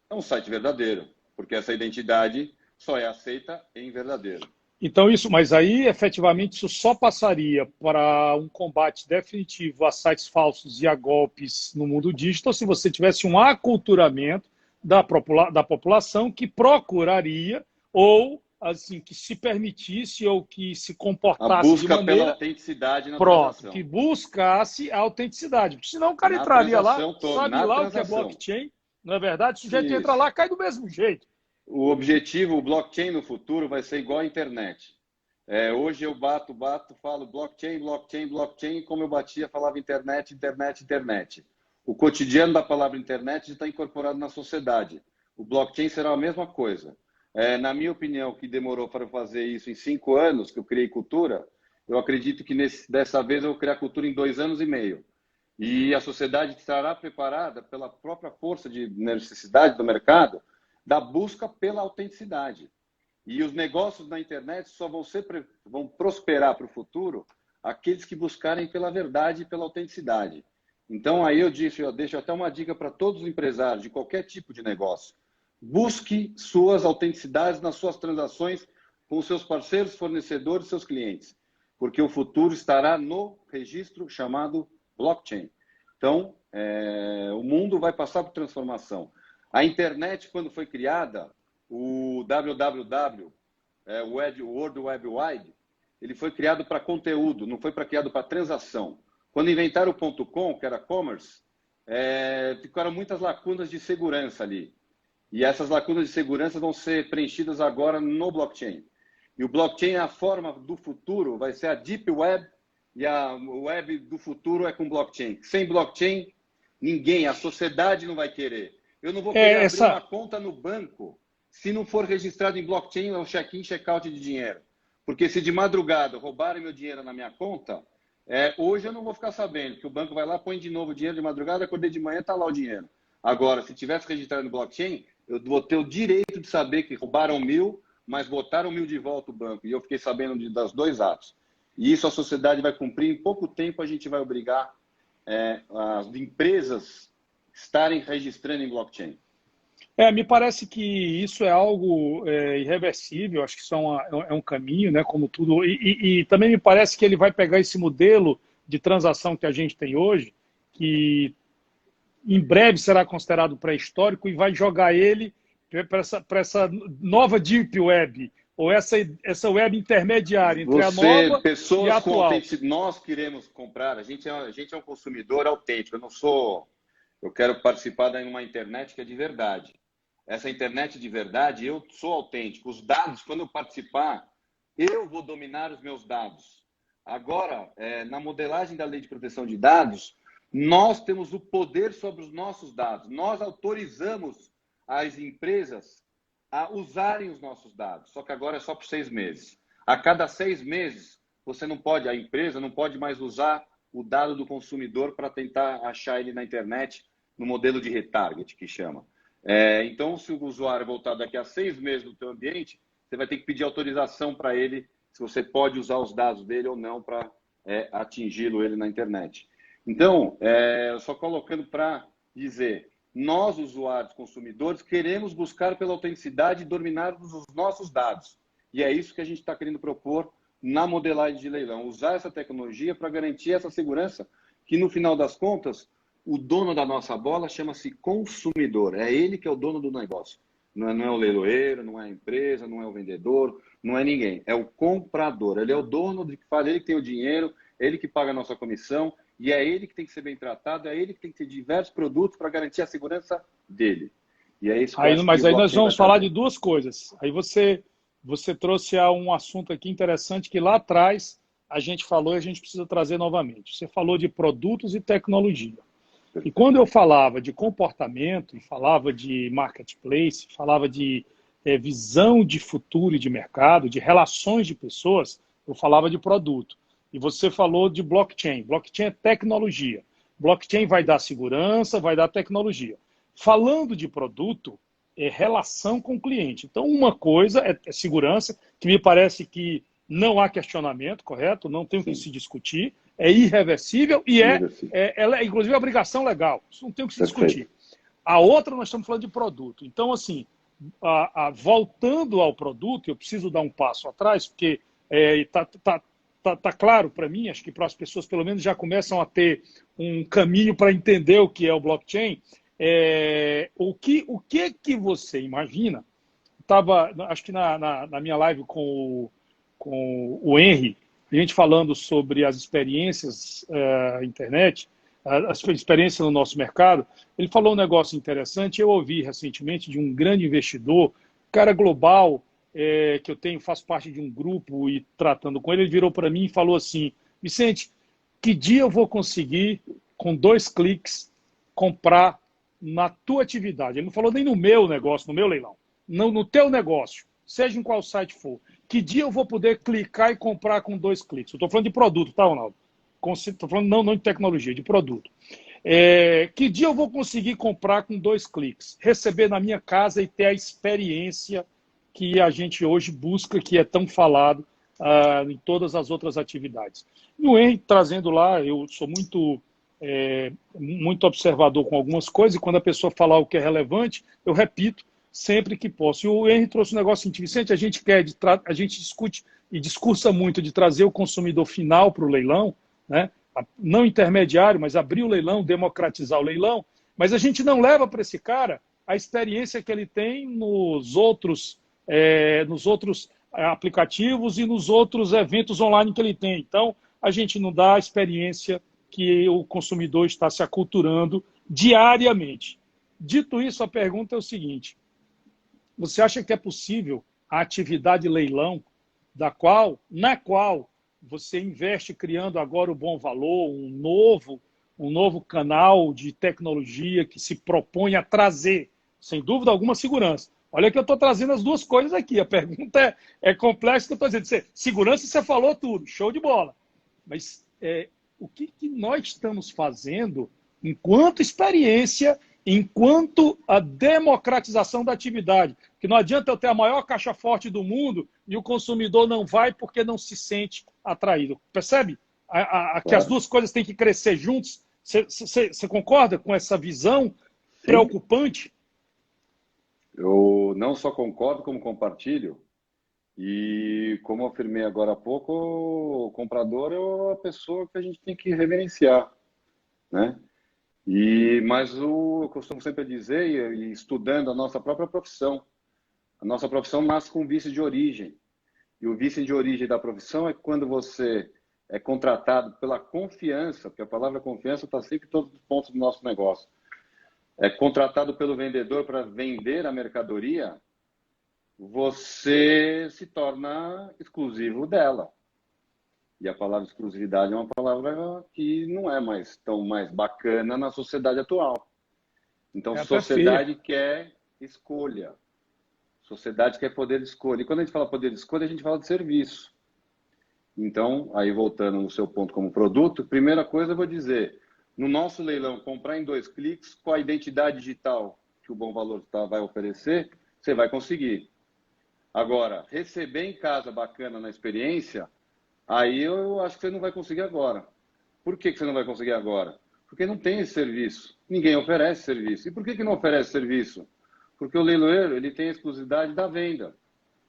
B: é um site verdadeiro, porque essa identidade só é aceita em verdadeiro.
A: Então, mas aí, efetivamente, isso só passaria para um combate definitivo a sites falsos e a golpes no mundo digital se você tivesse um aculturamento da população que procuraria ou assim que se permitisse ou que se comportasse de maneira...
B: A busca pela autenticidade na
A: transação. Que buscasse a autenticidade. Porque senão o cara entraria lá, sabe lá o que é blockchain, não é verdade? O sujeito entra lá, cai do mesmo jeito.
B: O objetivo, o blockchain no futuro vai ser igual à internet. Hoje eu falo blockchain, blockchain, blockchain, como eu batia, falava internet, internet, internet. O cotidiano da palavra internet está incorporado na sociedade. O blockchain será a mesma coisa. Na minha opinião, que demorou para fazer isso em 5 anos, que eu criei cultura, eu acredito que dessa vez eu vou criar cultura em 2 anos e meio. E a sociedade estará preparada pela própria força de necessidade do mercado da busca pela autenticidade. E os negócios na internet só vão prosperar para o futuro aqueles que buscarem pela verdade e pela autenticidade. Então, aí eu deixo até uma dica para todos os empresários de qualquer tipo de negócio. Busque suas autenticidades nas suas transações com seus parceiros, fornecedores, seus clientes. Porque o futuro estará no registro chamado blockchain. Então, o mundo vai passar por transformação. A internet, quando foi criada, o www, o World Wide Web, ele foi criado para conteúdo, não foi criado para transação. Quando inventaram o .com, que era commerce, ficaram muitas lacunas de segurança ali. E essas lacunas de segurança vão ser preenchidas agora no blockchain. E o blockchain, a forma do futuro, vai ser a Deep Web, e a web do futuro é com blockchain. Sem blockchain, a sociedade não vai querer. Eu não vou querer abrir uma conta no banco se não for registrado em blockchain o check-in, check-out de dinheiro. Porque se de madrugada roubarem meu dinheiro na minha conta, hoje eu não vou ficar sabendo, que o banco vai lá, põe de novo o dinheiro de madrugada, acordei de manhã, está lá o dinheiro. Agora, se tivesse registrado no blockchain, eu vou ter o direito de saber que roubaram 1.000, mas botaram 1.000 de volta o banco. E eu fiquei sabendo dos 2 atos. E isso a sociedade vai cumprir. Em pouco tempo a gente vai obrigar as empresas estarem registrando em blockchain.
A: Me parece que isso é algo irreversível, acho que isso é um caminho, né, como tudo. E também me parece que ele vai pegar esse modelo de transação que a gente tem hoje, que em breve será considerado pré-histórico, e vai jogar ele para essa nova Deep Web, ou essa web intermediária entre a nova e a atual?
B: Nós queremos comprar, a gente é um consumidor autêntico. Eu quero participar de uma internet que é de verdade. Essa internet de verdade, eu sou autêntico. Os dados, quando eu participar, eu vou dominar os meus dados. Agora, na modelagem da Lei de Proteção de Dados, nós temos o poder sobre os nossos dados. Nós autorizamos as empresas a usarem os nossos dados, só que agora é só por 6 meses. A cada 6 meses, a empresa não pode mais usar o dado do consumidor para tentar achar ele na internet no modelo de retarget, que chama. Então, se o usuário voltar daqui a 6 meses no teu ambiente, você vai ter que pedir autorização para ele, se você pode usar os dados dele ou não para atingi-lo ele na internet. Então, só colocando para dizer, nós, usuários, consumidores, queremos buscar pela autenticidade e dominar os nossos dados. E é isso que a gente está querendo propor na modelagem de leilão. Usar essa tecnologia para garantir essa segurança, que no final das contas, o dono da nossa bola chama-se consumidor. É ele que é o dono do negócio. Não é o leiloeiro, não é a empresa, não é o vendedor, não é ninguém. É o comprador. Ele é o dono de que faz, ele que tem o dinheiro, ele que paga a nossa comissão, e é ele que tem que ser bem tratado, é ele que tem que ter diversos produtos para garantir a segurança dele. E é isso que eu acho
A: Mas
B: que
A: aí nós vamos falar
B: fazer.
A: de duas coisas. Aí você trouxe um assunto aqui interessante que lá atrás a gente falou e a gente precisa trazer novamente. Você falou de produtos e tecnologia. E quando eu falava de comportamento, falava de marketplace, falava de visão de futuro e de mercado, de relações de pessoas, eu falava de produto. E você falou de blockchain. Blockchain é tecnologia. Blockchain vai dar segurança, vai dar tecnologia. Falando de produto, é relação com o cliente. Então, uma coisa é segurança, que me parece que não há questionamento, correto? Não tem o que se discutir. É irreversível e ela é, inclusive, obrigação legal. Isso não tem o que se discutir. A outra, nós estamos falando de produto. Então, assim, voltando ao produto, eu preciso dar um passo atrás, porque tá claro para mim, acho que para as pessoas, pelo menos, já começam a ter um caminho para entender o que é o blockchain. O que você imagina? Acho que na minha live com o Henry, a gente falando sobre as experiências internet, as experiências no nosso mercado, ele falou um negócio interessante. Eu ouvi recentemente de um grande investidor, cara global, que eu faço parte de um grupo e tratando com ele, ele virou para mim e falou assim: Vicente, que dia eu vou conseguir, com 2 cliques, comprar na tua atividade? Ele não falou nem no meu negócio, no meu leilão, não no teu negócio, seja em qual site for. Que dia eu vou poder clicar e comprar com 2 cliques? Eu estou falando de produto, tá, Ronaldo? Estou falando não de tecnologia, de produto. Que dia eu vou conseguir comprar com 2 cliques? Receber na minha casa e ter a experiência que a gente hoje busca, que é tão falado em todas as outras atividades. E o Henry trazendo lá, eu sou muito observador com algumas coisas, e quando a pessoa falar o que é relevante, eu repito sempre que posso. E o Henry trouxe um negócio seguinte: Vicente, a gente discute e discursa muito de trazer o consumidor final para o leilão, né? Não intermediário, mas abrir o leilão, democratizar o leilão, mas a gente não leva para esse cara a experiência que ele tem nos outros aplicativos e nos outros eventos online que ele tem. Então, a gente não dá a experiência que o consumidor está se aculturando diariamente. Dito isso, a pergunta é o seguinte: você acha que é possível a atividade leilão, na qual você investe criando agora o Bom Valor, um novo canal de tecnologia que se propõe a trazer, sem dúvida alguma, segurança? Olha que eu estou trazendo as duas coisas aqui. A pergunta é complexa, que eu estou dizendo. Segurança, você falou tudo, show de bola. Mas o que nós estamos fazendo enquanto experiência, enquanto a democratização da atividade? Que não adianta eu ter a maior caixa forte do mundo e o consumidor não vai porque não se sente atraído. Percebe? Que as duas coisas têm que crescer juntos. Você concorda com essa visão preocupante?
B: Eu não só concordo, como compartilho. E como afirmei agora há pouco, o comprador é a pessoa que a gente tem que reverenciar, né? Mas eu costumo sempre dizer, e estudando a nossa própria profissão, a nossa profissão nasce com vício de origem. E o vício de origem da profissão é quando você é contratado pela confiança, porque a palavra confiança está sempre em todos os pontos do nosso negócio. É contratado pelo vendedor para vender a mercadoria, você se torna exclusivo dela. E a palavra exclusividade é uma palavra que não é mais tão mais bacana na sociedade atual. Então, sociedade quer escolha. Sociedade quer poder de escolha. E quando a gente fala poder de escolha, a gente fala de serviço. Então, aí voltando no seu ponto como produto, primeira coisa eu vou dizer, no nosso leilão, comprar em 2 cliques, com a identidade digital que o Bom Valor vai oferecer, você vai conseguir. Agora, receber em casa bacana na experiência, aí eu acho que você não vai conseguir agora. Por que você não vai conseguir agora? Porque não tem esse serviço. Ninguém oferece serviço. E por que não oferece serviço? Porque o leiloeiro ele tem a exclusividade da venda.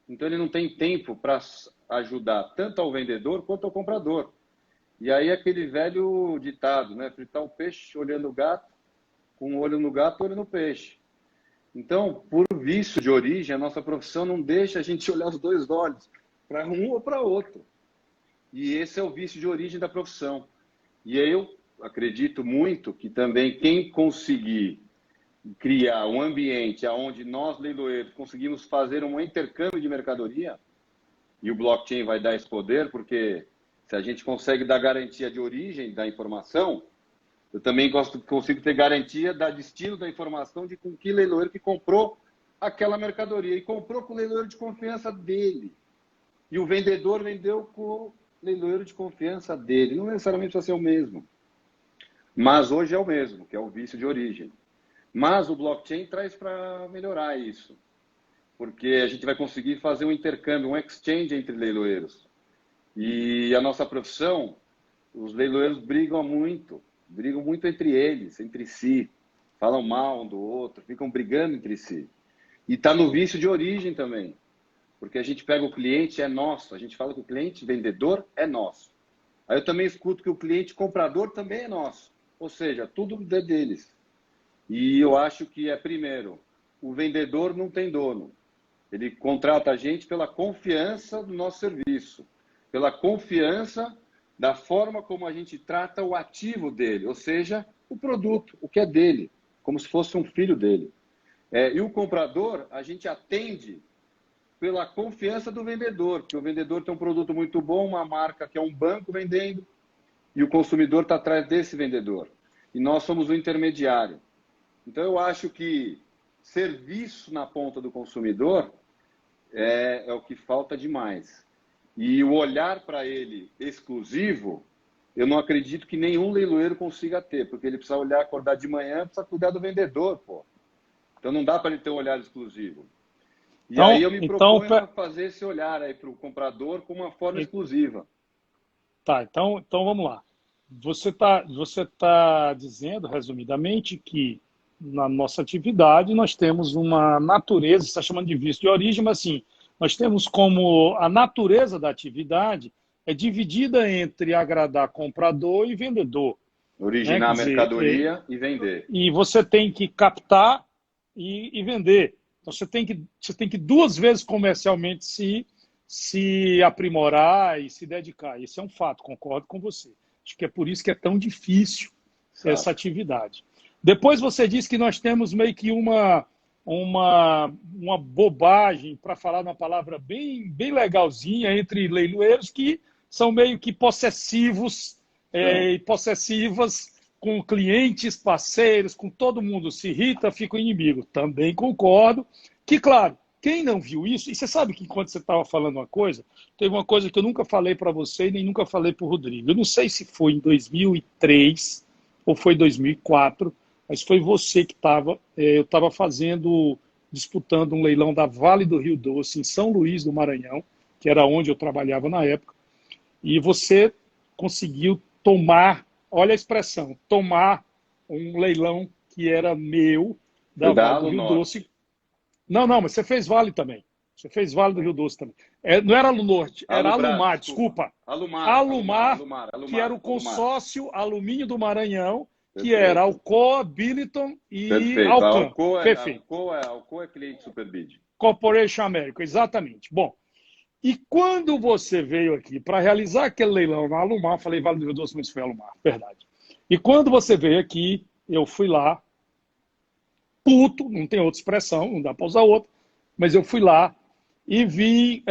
B: Então, ele não tem tempo para ajudar tanto ao vendedor quanto ao comprador. E aí, aquele velho ditado, né? Fritar o peixe olhando o gato, com um olho no gato, olho no peixe. Então, por vício de origem, a nossa profissão não deixa a gente olhar os 2 olhos, para um ou para outro. E esse é o vício de origem da profissão. E aí eu acredito muito que também quem conseguir criar um ambiente onde nós, leiloeiros, conseguimos fazer um intercâmbio de mercadoria, e o blockchain vai dar esse poder, porque se a gente consegue dar garantia de origem da informação, eu também consigo ter garantia da destino da informação de com que leiloeiro que comprou aquela mercadoria. E comprou com o leiloeiro de confiança dele. E o vendedor vendeu com o leiloeiro de confiança dele. Não necessariamente vai ser o mesmo. Mas hoje é o mesmo, que é o vício de origem. Mas o blockchain traz para melhorar isso. Porque a gente vai conseguir fazer um intercâmbio, um exchange entre leiloeiros. E a nossa profissão, os leiloeiros brigam muito entre eles, entre si. Falam mal um do outro, ficam brigando entre si. E está no vício de origem também. Porque a gente pega o cliente, é nosso. A gente fala que o cliente vendedor é nosso. Aí eu também escuto que o cliente comprador também é nosso. Ou seja, tudo é deles. E eu acho que primeiro, o vendedor não tem dono. Ele contrata a gente pela confiança do nosso serviço, pela confiança da forma como a gente trata o ativo dele, ou seja, o produto, o que é dele, como se fosse um filho dele. E o comprador, a gente atende pela confiança do vendedor, porque o vendedor tem um produto muito bom, uma marca que é um banco vendendo, e o consumidor está atrás desse vendedor. E nós somos o intermediário. Então, eu acho que serviço na ponta do consumidor é o que falta demais. E o olhar para ele exclusivo, eu não acredito que nenhum leiloeiro consiga ter, porque ele precisa olhar, acordar de manhã, precisa cuidar do vendedor, pô. Então, não dá para ele ter um olhar exclusivo. E então, aí eu me proponho a fazer esse olhar aí para o comprador com uma forma exclusiva.
A: Tá, então vamos lá. Você tá dizendo, resumidamente, que na nossa atividade nós temos uma natureza, você está chamando de vício de origem, mas assim, nós temos como a natureza da atividade é dividida entre agradar comprador e vendedor.
B: Originar mercadoria e vender.
A: E você tem que captar e vender. Então você tem que 2 vezes comercialmente se aprimorar e se dedicar. Isso é um fato, concordo com você. Acho que é por isso que é tão difícil essa atividade. Depois você disse que nós temos meio que uma bobagem, para falar uma palavra bem legalzinha, entre leiloeiros que são meio que possessivos e possessivas com clientes, parceiros, com todo mundo. Se irrita, fica o inimigo. Também concordo que, claro, quem não viu isso, e você sabe que enquanto você estava falando uma coisa, teve uma coisa que eu nunca falei para você e nem nunca falei para o Rodrigo. Eu não sei se foi em 2003 ou foi 2004, mas foi você que estava, eu estava disputando um leilão da Vale do Rio Doce, em São Luís do Maranhão, que era onde eu trabalhava na época, e você conseguiu tomar, olha a expressão, tomar um leilão que era meu, da Vale do Rio Doce. Não, mas você fez Vale também. Você fez Vale do Rio Doce também. Não era Alu Norte, era Alumar, desculpa. Alumar, que era o consórcio Alumínio do Maranhão, que era Alcoa, Billiton e
B: Perfeito.
A: Alcan.
B: Perfeito. A Alcoa é cliente Superbid.
A: Corporation America, exatamente. Bom, e quando você veio aqui para realizar aquele leilão na Alumar, falei Vale do Rio Doce, mas foi Alumar, verdade. E quando você veio aqui, eu fui lá, puto, não tem outra expressão, não dá para usar outra, mas eu fui lá e vi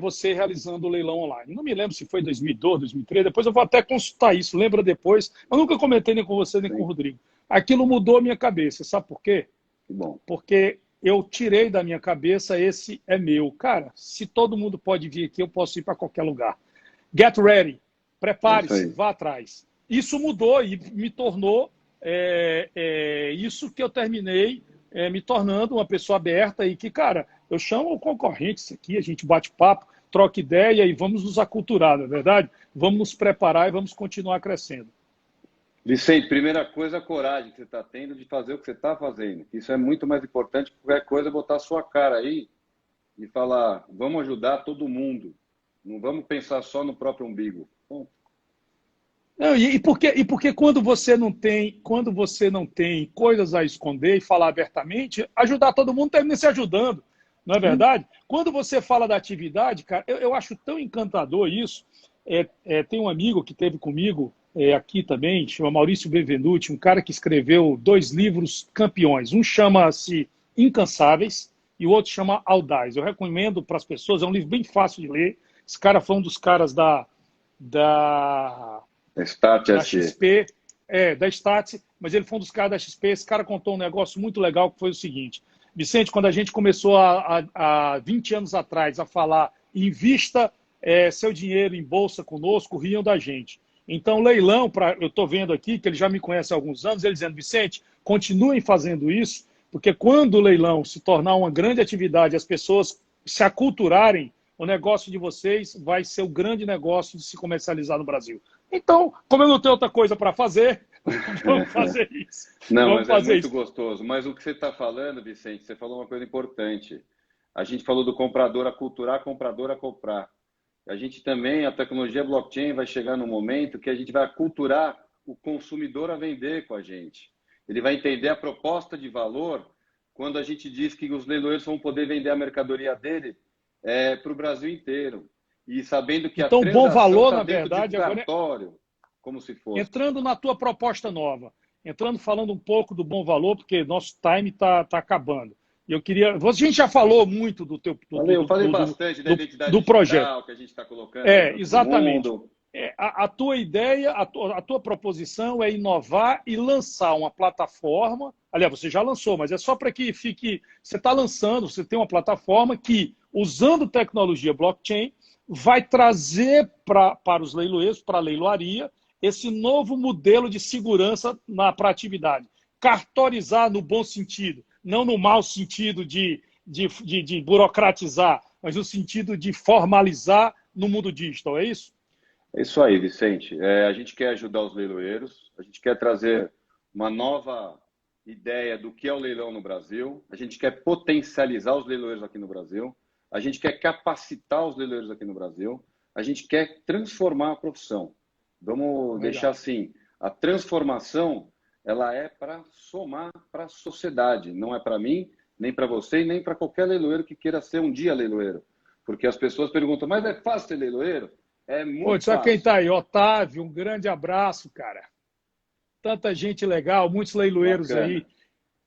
A: você realizando o leilão online. Não me lembro se foi 2002, 2003, depois eu vou até consultar isso, lembra depois. Eu nunca comentei nem com você, nem com o Rodrigo. Aquilo mudou a minha cabeça, sabe por quê?
B: Que bom.
A: Porque eu tirei da minha cabeça esse é meu. Cara, se todo mundo pode vir aqui, eu posso ir para qualquer lugar. Get ready, prepare-se, vá atrás. Isso mudou e me tornou isso que eu terminei me tornando uma pessoa aberta e que, cara, eu chamo concorrentes aqui, a gente bate papo, troca ideia e vamos nos aculturar, não é verdade? Vamos nos preparar e vamos continuar crescendo.
B: Vicente, primeira coisa, a coragem que você está tendo de fazer o que você está fazendo. Isso é muito mais importante que qualquer coisa, botar a sua cara aí e falar, vamos ajudar todo mundo. Não vamos pensar só no próprio umbigo. Bom.
A: Não, e porque quando você não tem coisas a esconder e falar abertamente, ajudar todo mundo termina se ajudando, não é verdade? Quando você fala da atividade, cara, eu acho tão encantador isso. Tem um amigo que esteve comigo aqui também, chama Maurício Benvenuti, um cara que escreveu 2 livros campeões. Um chama-se Incansáveis e o outro chama Audaz. Eu recomendo para as pessoas, é um livro bem fácil de ler. Esse cara foi um dos caras da XP, da Stat, mas ele foi um dos caras da XP. Esse cara contou um negócio muito legal que foi o seguinte: Vicente, quando a gente começou há 20 anos atrás a falar invista seu dinheiro em bolsa conosco, riam da gente. Então, leilão, eu estou vendo aqui que ele já me conhece há alguns anos, ele dizendo, Vicente, continuem fazendo isso, porque quando o leilão se tornar uma grande atividade, as pessoas se aculturarem, o negócio de vocês vai ser o grande negócio de se comercializar no Brasil. Então, como eu não tenho outra coisa para fazer, vamos fazer isso.
B: Não, mas é muito gostoso. Mas o que você está falando, Vicente, você falou uma coisa importante. A gente falou do comprador aculturar, comprador a comprar. A gente também, a tecnologia blockchain vai chegar no momento que a gente vai aculturar o consumidor a vender com a gente. Ele vai entender a proposta de valor quando a gente diz que os leiloeiros vão poder vender a mercadoria dele para o Brasil inteiro. E sabendo que
A: então,
B: a transação
A: bom valor,
B: tá
A: na verdade,
B: de um cartório, como se fosse.
A: Entrando na tua proposta nova, falando um pouco do bom valor, porque nosso time está acabando. Eu queria. A gente já falou muito do teu.
B: Eu falei bastante da identidade
A: do projeto
B: que a gente está colocando.
A: Exatamente. A tua ideia, a tua proposição é inovar e lançar uma plataforma. Aliás, você já lançou, mas é só para que fique. Você está lançando, você tem uma plataforma que, usando tecnologia blockchain, vai trazer para os leiloeiros, para a leiloaria, esse novo modelo de segurança para a atividade. Cartorizar no bom sentido, não no mau sentido de burocratizar, mas no sentido de formalizar no mundo digital, é isso?
B: É isso aí, Vicente. A gente quer ajudar os leiloeiros, a gente quer trazer uma nova ideia do que é o leilão no Brasil, a gente quer potencializar os leiloeiros aqui no Brasil, a gente quer capacitar os leiloeiros aqui no Brasil, a gente quer transformar a profissão. Vamos deixar assim, a transformação ela é para somar para a sociedade, não é para mim, nem para você e nem para qualquer leiloeiro que queira ser um dia leiloeiro. Porque as pessoas perguntam, mas é fácil ser leiloeiro? É muito fácil.
A: Sabe quem está aí? Otávio, um grande abraço, cara. Tanta gente legal, muitos leiloeiros aí.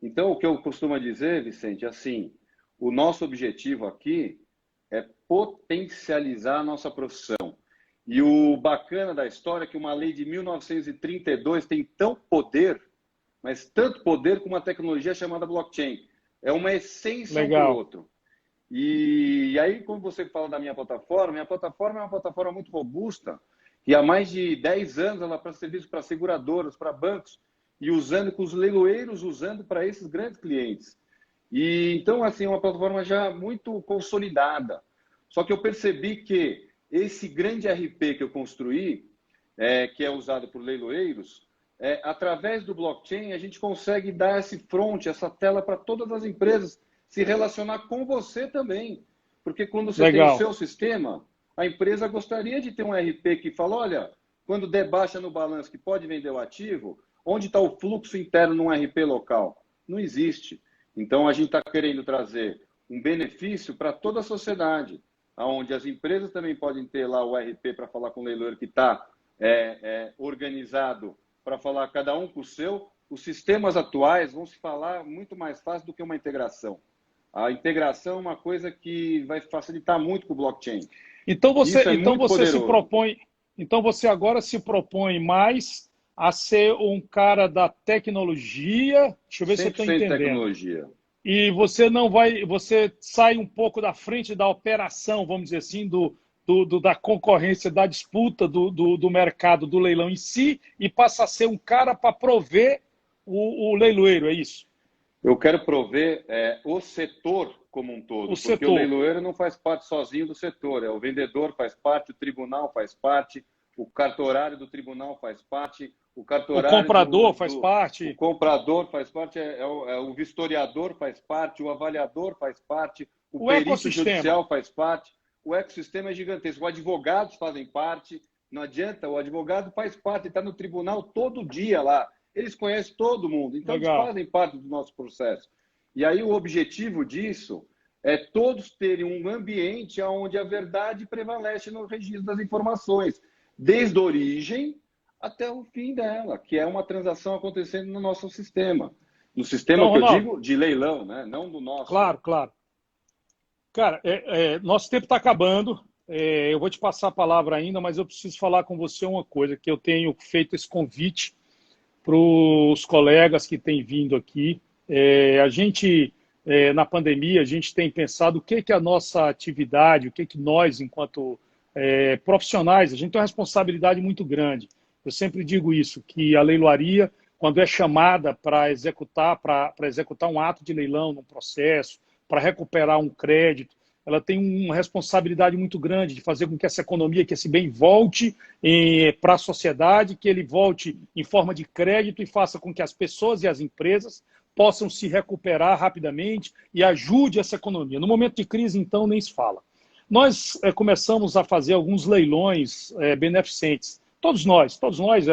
B: Então, o que eu costumo dizer, Vicente, é assim, o nosso objetivo aqui é potencializar a nossa profissão. E o bacana da história é que uma lei de 1932 tem tão poder, mas tanto poder como uma tecnologia chamada blockchain. É uma essência um do outro. E aí, como você fala da minha plataforma é uma plataforma muito robusta, e há mais de 10 anos ela presta serviço para seguradoras, para bancos, e usando com os leiloeiros, usando para esses grandes clientes. E então, assim, é uma plataforma já muito consolidada. Só que eu percebi que esse grande RP que eu construí, que é usado por leiloeiros, através do blockchain, a gente consegue dar esse front, essa tela para todas as empresas se relacionar com você também. Porque quando você tem o seu sistema, a empresa gostaria de ter um RP que fala, olha, quando der baixa no balanço que pode vender o ativo, Onde está o fluxo interno num RP local? Não existe. Então, a gente está querendo trazer um benefício para toda a sociedade, onde as empresas também podem ter lá o RP para falar com o leiloeiro que está organizado para falar cada um com o seu. Os sistemas atuais vão se falar muito mais fácil do que uma integração. A integração é uma coisa que vai facilitar muito com o blockchain.
A: Então você,
B: Isso é
A: então
B: muito
A: você se
B: poderoso.
A: propõe, então você agora se propõe mais a ser um cara da tecnologia. Deixa eu ver se eu estou
B: 100%
A: entendendo.
B: tecnologia.
A: E você não vai, você sai um pouco da frente da operação, vamos dizer assim, da concorrência, da disputa do mercado, do leilão em si, e passa a ser um cara para prover o leiloeiro, é isso?
B: Eu quero prover o setor como um todo,
A: O
B: porque
A: setor.
B: o leiloeiro não faz parte sozinho do setor, o vendedor faz parte, o tribunal faz parte, o cartorário do tribunal faz parte, o cartorário
A: o comprador faz parte.
B: O comprador faz parte, o vistoriador faz parte, o avaliador faz parte, o perito judicial faz parte, o ecossistema é gigantesco, os advogados fazem parte, não adianta, o advogado faz parte, está no tribunal todo dia lá, eles conhecem todo mundo, então
A: Legal.
B: eles fazem parte do nosso processo. E aí o objetivo disso é todos terem um ambiente onde a verdade prevalece no registro das informações, desde a origem até o fim dela, que é uma transação acontecendo no nosso sistema. No sistema então, que Ronaldo, eu digo de leilão, né? Não do nosso.
A: Claro, claro. Cara, nosso tempo está acabando. Eu vou te passar a palavra ainda, mas eu preciso falar com você uma coisa, que eu tenho feito esse convite para os colegas que têm vindo aqui. A gente, na pandemia, a gente tem pensado o que é a nossa atividade, o que nós, enquanto profissionais, a gente tem uma responsabilidade muito grande. Eu sempre digo isso, que a leiloaria, quando é chamada para executar um ato de leilão num processo, para recuperar um crédito, ela tem uma responsabilidade muito grande de fazer com que essa economia, que esse bem volte para a sociedade, que ele volte em forma de crédito e faça com que as pessoas e as empresas possam se recuperar rapidamente e ajude essa economia. No momento de crise, então, nem se fala. Nós começamos a fazer alguns leilões beneficentes. Todos nós,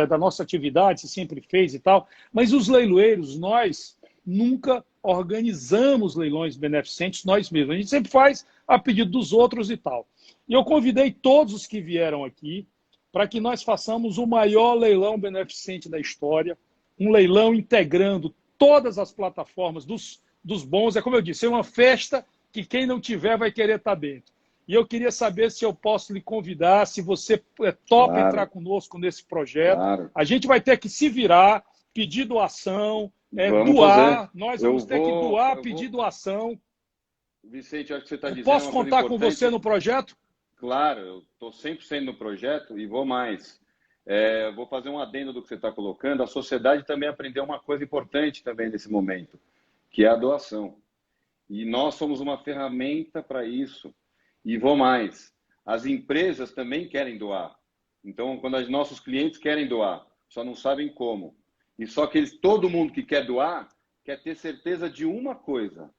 A: da nossa atividade, se sempre fez e tal, mas os leiloeiros, nós nunca organizamos leilões beneficentes nós mesmos. A gente sempre faz a pedido dos outros e tal. E eu convidei todos os que vieram aqui para que nós façamos o maior leilão beneficente da história, um leilão integrando todas as plataformas dos bons. É como eu disse, é uma festa que quem não tiver vai querer estar dentro. E eu queria saber se eu posso lhe convidar, se você topa entrar conosco nesse projeto. Claro. A gente vai ter que se virar, pedir doação, doar. Nós vamos ter que doar, pedir doação.
B: Vicente, acho que você está dizendo.
A: Posso contar com você no projeto?
B: Claro, eu estou 100% no projeto e vou mais. Vou fazer um adendo do que você está colocando. A sociedade também aprendeu uma coisa importante também nesse momento, que é a doação. E nós somos uma ferramenta para isso. E vou mais. As empresas também querem doar. Então, quando os nossos clientes querem doar, só não sabem como. E só que todo mundo que quer doar quer ter certeza de uma coisa,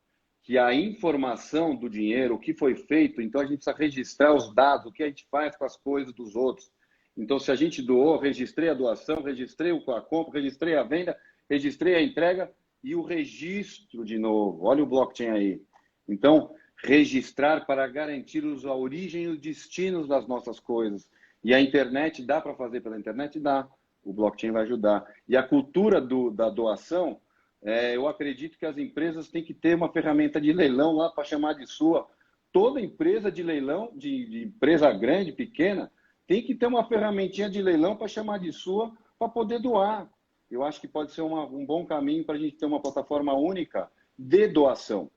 B: que a informação do dinheiro, o que foi feito, então a gente precisa registrar os dados, o que a gente faz com as coisas dos outros. Então, se a gente doou, registrei a doação, registrei a compra, registrei a venda, registrei a entrega e o registro de novo. Olha o blockchain aí. Então, registrar para garantir a origem e os destinos das nossas coisas. E a internet, dá para fazer pela internet? Dá. O blockchain vai ajudar. E a cultura da doação, eu acredito que as empresas têm que ter uma ferramenta de leilão lá para chamar de sua. Toda empresa de leilão, de empresa grande, pequena, tem que ter uma ferramentinha de leilão para chamar de sua, para poder doar. Eu acho que pode ser um bom caminho para a gente ter uma plataforma única de doação.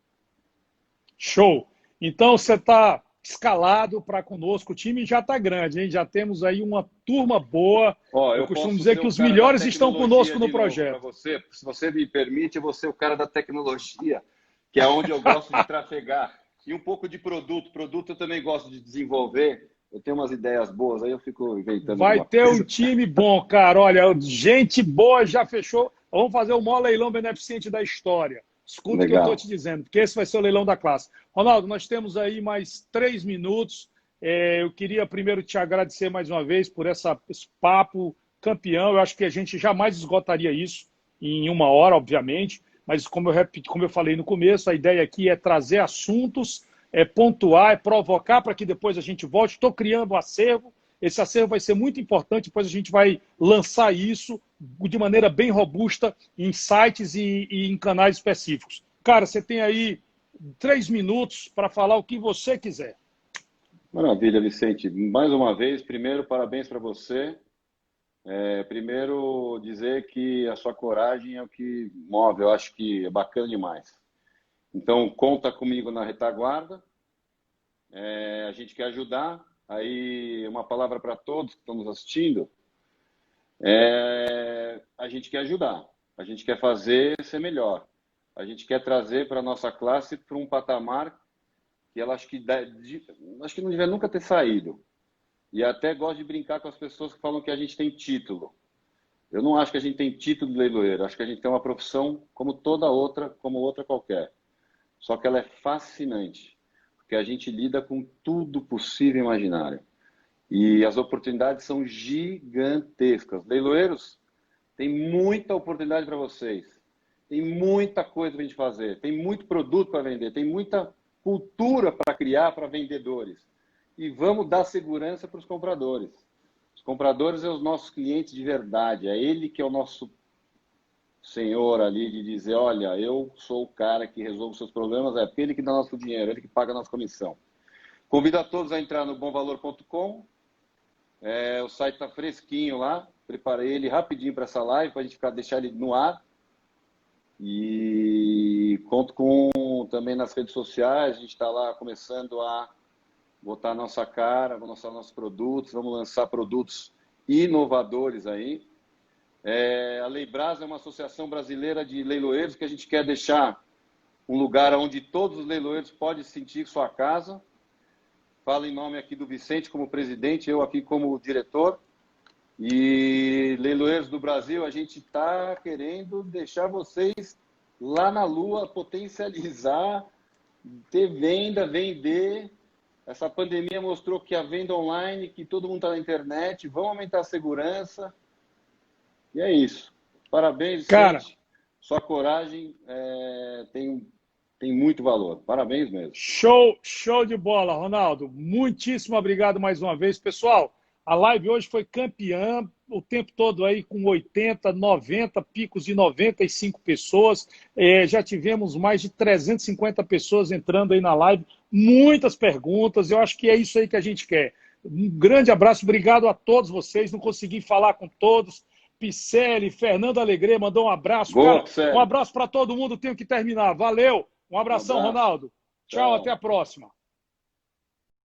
A: Show! Então você está escalado para conosco, o time já está grande, hein? Já temos aí uma turma boa. Eu costumo dizer que os melhores estão conosco no projeto.
B: Você, se você me permite, eu vou ser o cara da tecnologia, que é onde eu gosto de trafegar. E um pouco de produto. Produto eu também gosto de desenvolver. Eu tenho umas ideias boas, aí eu fico inventando.
A: Vai ter um time bom, cara. Olha, gente boa já fechou. Vamos fazer o maior leilão beneficente da história. Escuta o que eu estou te dizendo, porque esse vai ser o leilão da classe. Ronaldo, nós temos aí mais 3 minutos. Eu queria primeiro te agradecer mais uma vez por esse papo campeão. Eu acho que a gente jamais esgotaria isso em 1 hora, obviamente, mas como eu falei no começo, a ideia aqui é trazer assuntos, é pontuar, é provocar para que depois a gente volte. Estou criando um acervo, esse acervo vai ser muito importante, depois a gente vai lançar isso de maneira bem robusta em sites e em canais específicos. Cara, você tem aí 3 minutos para falar o que você quiser.
B: Maravilha, Vicente. Mais uma vez, primeiro, parabéns para você. Primeiro, dizer que a sua coragem é o que move, eu acho que é bacana demais. Então, conta comigo na retaguarda. A gente quer ajudar. Aí, uma palavra para todos que estão nos assistindo. A gente quer ajudar. A gente quer fazer ser melhor. A gente quer trazer para a nossa classe para um patamar que ela acho que não devia nunca ter saído. E até gosto de brincar com as pessoas que falam que a gente tem título. Eu não acho que a gente tem título de leiloeiro. Acho que a gente tem uma profissão como toda outra, como outra qualquer. Só que ela é fascinante. Porque a gente lida com tudo possível e imaginário. E as oportunidades são gigantescas. Leiloeiros, tem muita oportunidade para vocês. Tem muita coisa para a gente fazer. Tem muito produto para vender. Tem muita cultura para criar para vendedores. E vamos dar segurança para os compradores. Os compradores são os nossos clientes de verdade. É ele que é o nosso senhor ali de dizer, olha, eu sou o cara que resolve os seus problemas, é ele que dá nosso dinheiro, ele que paga a nossa comissão. Convido a todos a entrar no bomvalor.com. O site está fresquinho lá. Preparei ele rapidinho para essa live, para a gente deixar ele no ar. E conto também nas redes sociais. A gente está lá começando a botar a nossa cara, vamos lançar nossos produtos, vamos lançar produtos inovadores aí. A Leibras é uma associação brasileira de leiloeiros que a gente quer deixar um lugar onde todos os leiloeiros podem sentir sua casa. Falo em nome aqui do Vicente como presidente, eu aqui como diretor. E leiloeiros do Brasil, a gente está querendo deixar vocês lá na lua, potencializar, ter venda, vender. Essa pandemia mostrou que a venda online, que todo mundo está na internet, vão aumentar a segurança. E é isso. Parabéns,
A: Cara,
B: Vicente. Sua coragem tem muito valor. Parabéns mesmo.
A: show de bola, Ronaldo. Muitíssimo obrigado mais uma vez. Pessoal, a live hoje foi campeã, o tempo todo aí com 80, 90, picos de 95 pessoas. Já tivemos mais de 350 pessoas entrando aí na live. Muitas perguntas. Eu acho que é isso aí que a gente quer. Um grande abraço, obrigado a todos vocês. Não consegui falar com todos. Picelli, Fernando Alegre mandou um abraço.
B: Boa,
A: cara, um abraço para todo mundo. Tenho que terminar. Valeu. Um abração, Ronaldo. Tchau, até a próxima.